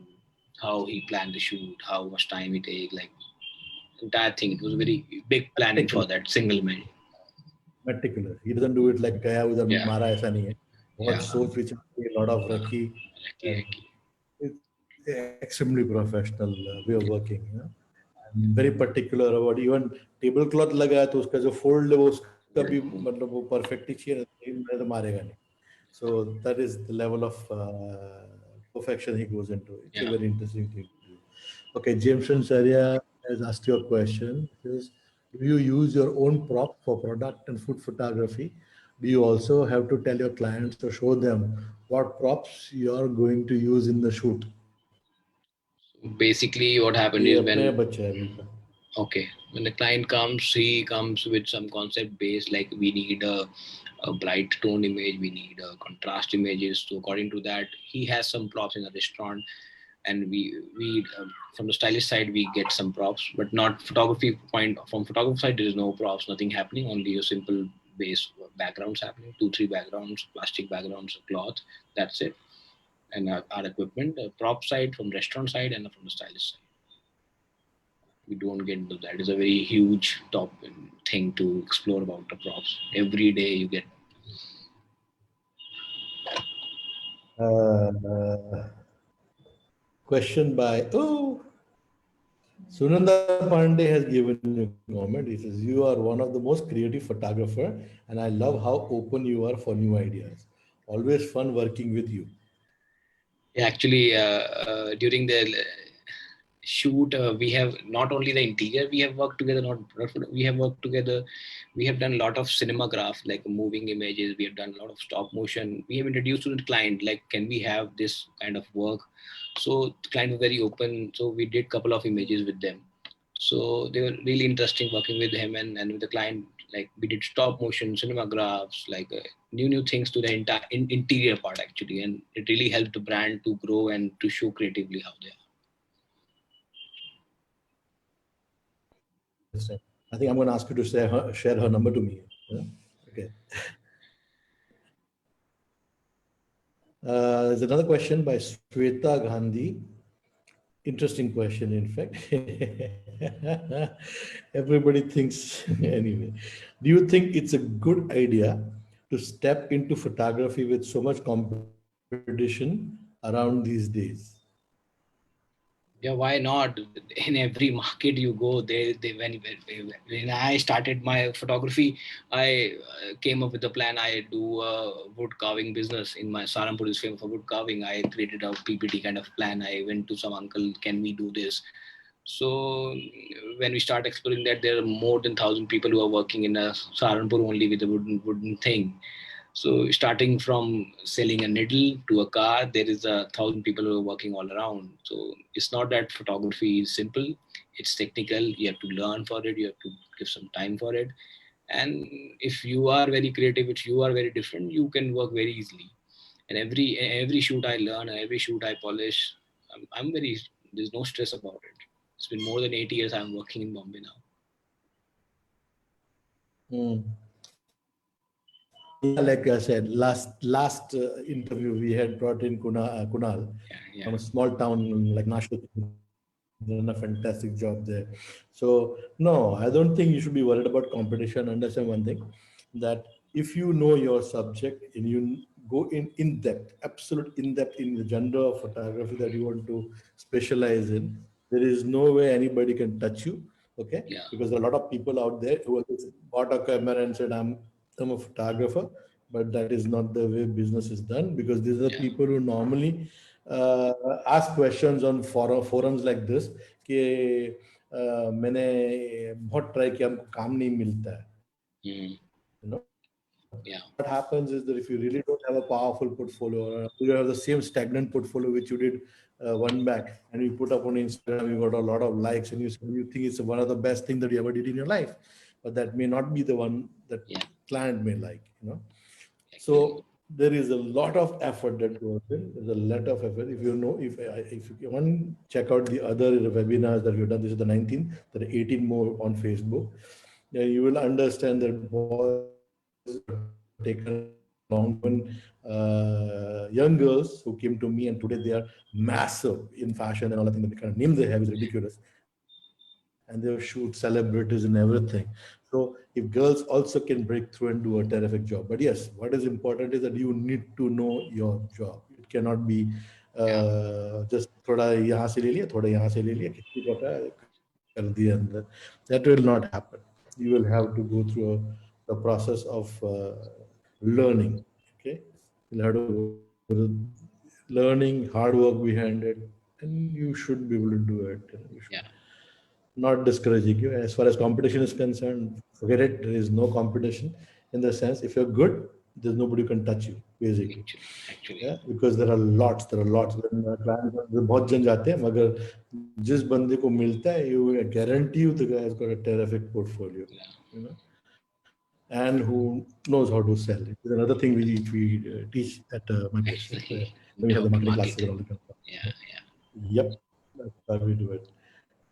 how he planned the shoot, how much time he take, like entire thing. It was very big planning for that single man. Meticulous. He doesn't do it like gaya udhar Yeah. mara aisa nahi hai. बहुत Yeah. सोच विचार, a lot of रखी, and it's extremely professional way of working. And very particular about even table cloth लगाया तो उसका जो fold है वो उसका भी मतलब वो perfect ही चाहिए, नहीं तो मारेगा नहीं. So that is the level of perfection he goes into. It's a very interesting thing to do. Okay, Jameson Saria has asked you a question. He says, do you use your own prop for product and food photography? Do you also have to tell your clients or show them what props you are going to use in the shoot? Basically, what happened ये is अपने when बच्चे हैं अभी का. okay, when the client comes, he comes with some concept base like we need a bright tone image, we need contrast images. So according to that, he has some props in the restaurant, and we from the stylist side we get some props, but not photography point. From photography side, there is no props, nothing happening, only a simple base backgrounds happening, 2-3 backgrounds, plastic backgrounds, cloth. That's it, and our equipment, prop side from restaurant side and from the stylist side. We don't get into that. It's a very huge top thing to explore about the props. Every day you get. Uh, question by Sunanda Pandey has given you a comment. He says, "You are one of the most creative photographer, and I love how open you are for new ideas. Always fun working with you." Yeah, actually, during the shoot, we have not only the interior we have worked together, we have worked together. We have done a lot of cinematograph, like moving images. We have done a lot of stop motion. We have introduced to the client, like, can we have this kind of work? So the client was very open. So we did couple of images with them. So they were really interesting working with him and with the client. Like we did stop motion, cinemagraphs, like new things to the entire interior part actually, and it really helped the brand to grow and to show creatively how they are. Interesting. I think I'm going to ask you to share her number to me. Yeah? Okay. There's another question by Sweta Gandhi. Interesting question, in fact. Everybody thinks, anyway. Do you think it's a good idea to step into photography with so much competition around these days? Yeah, why not? In every market you go, they when I started my photography, I came up with a plan. I do a wood carving business in my Sarampur is famous for wood carving. I created a PPT kind of plan. I went to some uncle, can we do this? So when we start exploring that, there are more than 1,000 people who are working in a Saranpur only with a wooden thing. So starting from selling a needle to a car, there is 1,000 people who are working all around. So it's not that photography is simple. It's technical. You have to learn for it. You have to give some time for it. And if you are very creative, if you are very different, you can work very easily. And every shoot I learn, and every shoot I polish, I'm very. There's no stress about it. It's been more than 8 years I'm working in Bombay now. Yeah, like I said, last interview we had brought in Kunal Yeah, yeah, from a small town like Nashik, done a fantastic job there. So no, I don't think you should be worried about competition. Understand one thing, that if you know your subject and you go in depth, absolute in depth in the genre of photography that you want to specialize in, there is no way anybody can touch you. Okay, yeah, because there are a lot of people out there who have just bought a camera and said, I'm a photographer, but that is not the way business is done, because these are the yeah, people who normally uh, ask questions on forums like this कि मैंने बहुत try किया, हमको काम नहीं मिलता है, mm, you know. yeah, What happens is that if you really don't have a powerful portfolio, or you have the same stagnant portfolio which you did one back, and you put up on Instagram, you got a lot of likes, and you think it's one of the best thing that you ever did in your life, but that may not be the one that yeah, client may like, you know. actually, So there is a lot of effort that goes in. There's a lot of effort. If you know, if you want to check out the other webinars that we've done, this is the 19th, there are 18 more on Facebook. Then you will understand that boys have taken long, even young girls who came to me, and today they are massive in fashion and all the things. The kind of name they have is ridiculous, and they shoot celebrities and everything. So if girls also can break through and do a terrific job, but yes, what is important is that you need to know your job. It cannot be yeah, just थोड़ा यहाँ से ले लिया, थोड़ा यहाँ से ले लिया, कितनी पता है, कर दिया अंदर. That will not happen. You will have to go through the process of learning. Okay, you'll have to go through learning, hard work behind it, and you should be able to do it. You should yeah, not discouraging you. As far as competition is concerned, forget it. There is no competition in the sense, if you're good, there's nobody who can touch you, basically. actually, Yeah, because there are lots. When clients बहुत जन जाते हैं, मगर जिस बंदे को मिलता है, you guarantee you the guy has got a terrific portfolio, yeah, you know, and who knows how to sell. It's another thing we teach at my place, where actually, when we have how the to marketing market classes and it. all that kind of stuff. Yeah, Yeah. yeah. Yep, that's how we do it.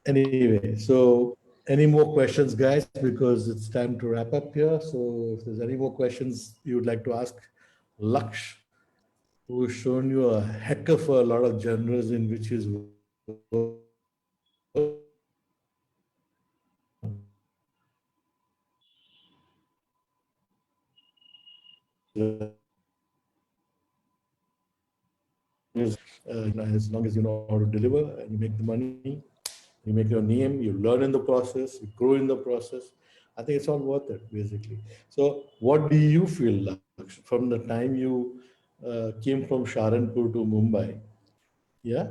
Anyway, so any more questions, guys? Because it's time to wrap up here. So if there's any more questions you would like to ask Laksh, who's shown you a heck of a lot of genres in which he's worked. as long as you know how to deliver and you make the money, you make your name, you learn in the process, you grow in the process. I think it's all worth it, basically. So, what do you feel, Laksh, from the time you came from Saharanpur to Mumbai? Yeah.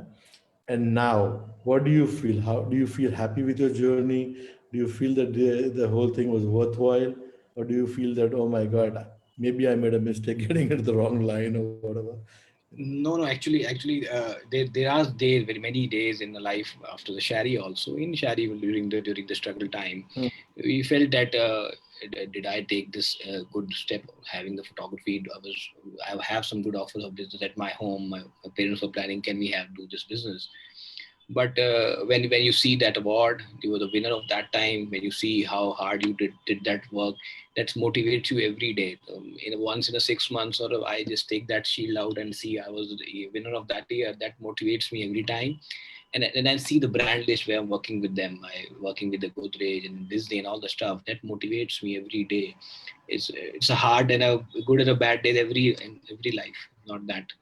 And now, what do you feel? How do you feel happy with your journey? Do you feel that the whole thing was worthwhile? Or do you feel that, oh my God, maybe I made a mistake getting into the wrong line or whatever? No. Actually, there are days, very many days in the life after the Shari also. In Shari, during the struggle time, Mm. we felt that did I take this good step of having the photography? I have some good offers of business at my home. My parents were planning, can we have do this business? But when you see that award, you were the winner of that time. When you see how hard you did that work, that motivates you every day. Once in a 6 months, or I just take that shield out and see I was the winner of that year. That motivates me every time. And I see the brand list where I'm working with them. I working with the Godrej and Disney and all the stuff. That motivates me every day. It's a hard and a good and a bad day in every life. Not that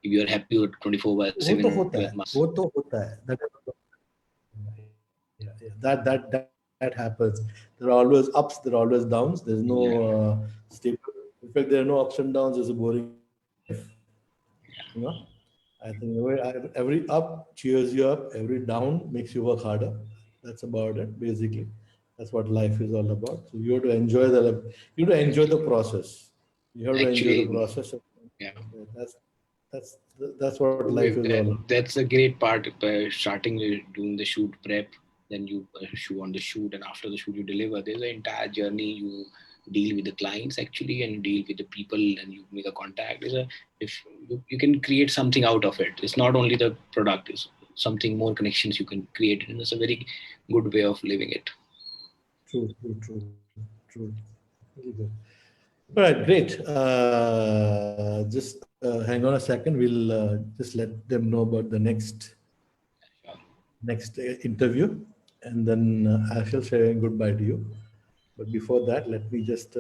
if you're happy with 24 by वो तो 7, होता है 12 months. वो तो होता है that happens. There are always ups, there are always downs. There's no stable. In fact, there are no ups and downs. There's a boring life. You know, I think every up cheers you up, every down makes you work harder. That's about it, basically. That's what life is all about. So you have to enjoy the process. You have to enjoy the Actually, process. yeah. That's that's what life is all about. That's a great part. Starting with doing the shoot prep, then you shoot on the shoot, and after the shoot you deliver. There's an entire journey. You deal with the clients actually, and deal with the people, and you make a contact. If you can create something out of it. It's not only the product. It's something more connections you can create, and it's a very good way of living it. True. Very good. All right, great. Just hang on a second. We'll just let them know about the next interview, and then I shall say goodbye to you. But before that, let me just.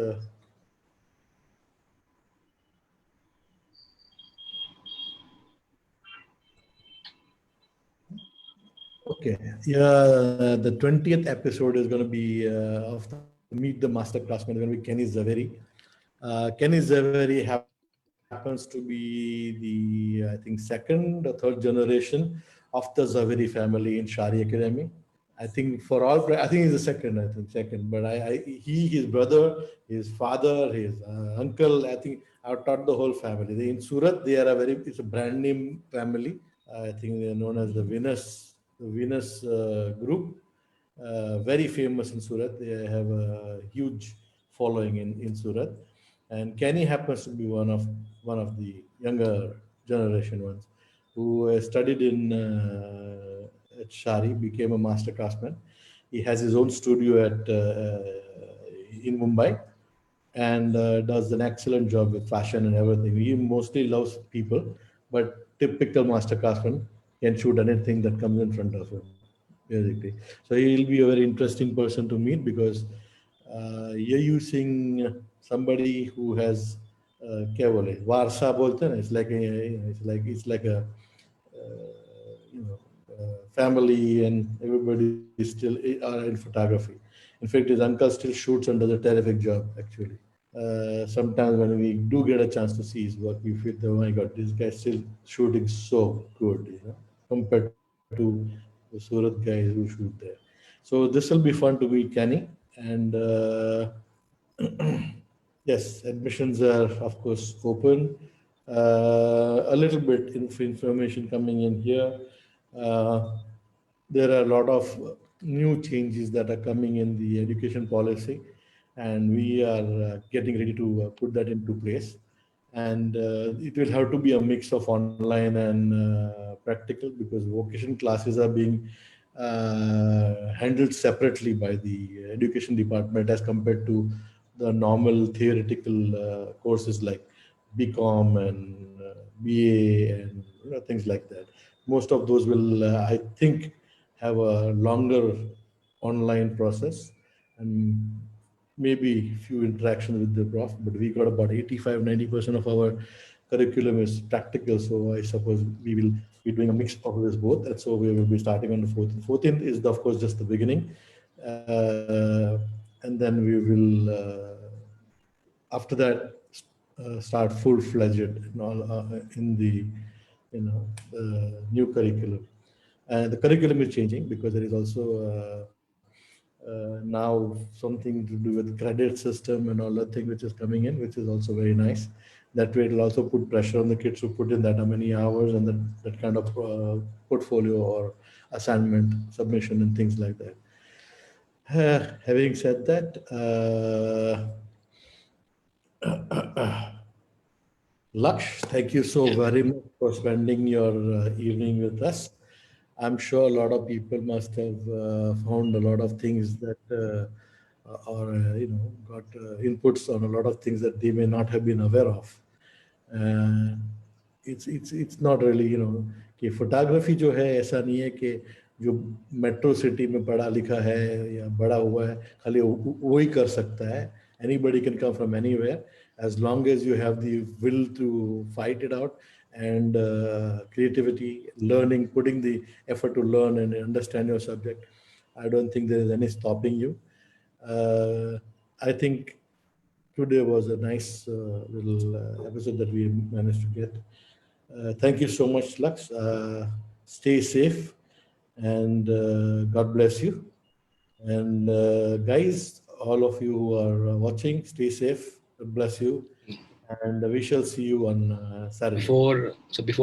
Okay. Yeah, the 20th episode is going to be of the Meet the Master Craftsman. It's going to be Kenny Zaveri. Kenny Zaveri happens to be the, I think, second or third generation of the Zaveri family in Shari Academy. I think I think he's the second. I think second, but his brother, his father, his uncle. I think I've taught the whole family. In Surat, it's a brand name family. I think they're known as the Venus group. Very famous in Surat. They have a huge following in Surat, and Kenny happens to be one of the younger generation ones who studied at Shari, became a master craftsman. He has his own studio in Mumbai, and does an excellent job with fashion and everything. He mostly loves people, but typical master craftsman can shoot anything that comes in front of him, basically. So he'll be a very interesting person to meet because you're using somebody who has क्या बोले वारसा बोलते हैं ना, it's like a family, and everybody are in photography. In fact, his uncle still shoots and does a terrific job, actually. Sometimes when we do get a chance to see his work, we feel, oh my God, this guy's still shooting so good, compared to the Surat guys who shoot there. So this will be fun to meet Kenny. And yes, admissions are, of course, open. A little bit information coming in here. There are a lot of new changes that are coming in the education policy, and we are getting ready to put that into place. And it will have to be a mix of online and practical, because vocation classes are being handled separately by the education department as compared to the normal theoretical courses like BCom and BA and things like that. Most of those will, I think, have a longer online process and maybe few interactions with the prof, but we got about 85-90% of our curriculum is practical. So I suppose we will be doing a mix of this both. And so we will be starting on the 14th. 14th is, of course, just the beginning. And then we will, after that, start full-fledged in the new curriculum. And the curriculum is changing because there is also now something to do with credit system and all that thing which is coming in, which is also very nice. That way it will also put pressure on the kids to put in that many hours and that kind of portfolio or assignment submission and things like that. Having said that, Laksh, thank you so very much for spending your evening with us. I'm sure a lot of people must have found a lot of things that or got inputs on a lot of things that they may not have been aware of. It's not really कि photography जो है ऐसा नहीं है कि जो metro city में पढ़ा लिखा है या बड़ा हुआ है खाली वो ही कर सकता है. Anybody can come from anywhere as long as you have the will to fight it out and creativity, learning, putting the effort to learn and understand your subject. I don't think there is any stopping you. I think today was a nice little episode that we managed to get. Thank you so much, Lux. Stay safe and God bless you. And guys, all of you who are watching, stay safe. God bless you. And we shall see you on Saturday. Before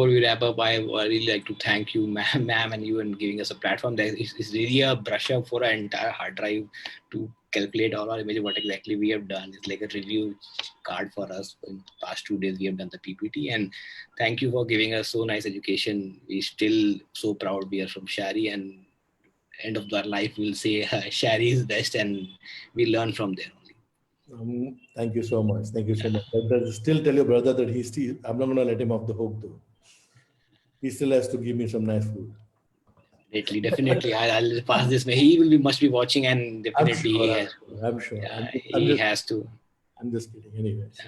we wrap up, I really like to thank you, ma'am, and you, and giving us a platform. It's really a brush up for our entire hard drive to calculate all our images, what exactly we have done. It's like a review card for us. In the past 2 days, we have done the PPT, and thank you for giving us so nice education. We're still so proud we are from Shari, and end of our life, we'll say Shari is best, and we learn from there. Thank you so much. Thank you so much. But still tell your brother that I'm not going to let him off the hook though. He still has to give me some nice food. Definitely. I'll pass this. He must be watching, and definitely I'm sure. He has to. I'm just kidding. Anyway. So.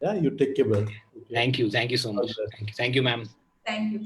Yeah, you take care, brother. Okay. Thank you so much. Thank you, ma'am. Thank you.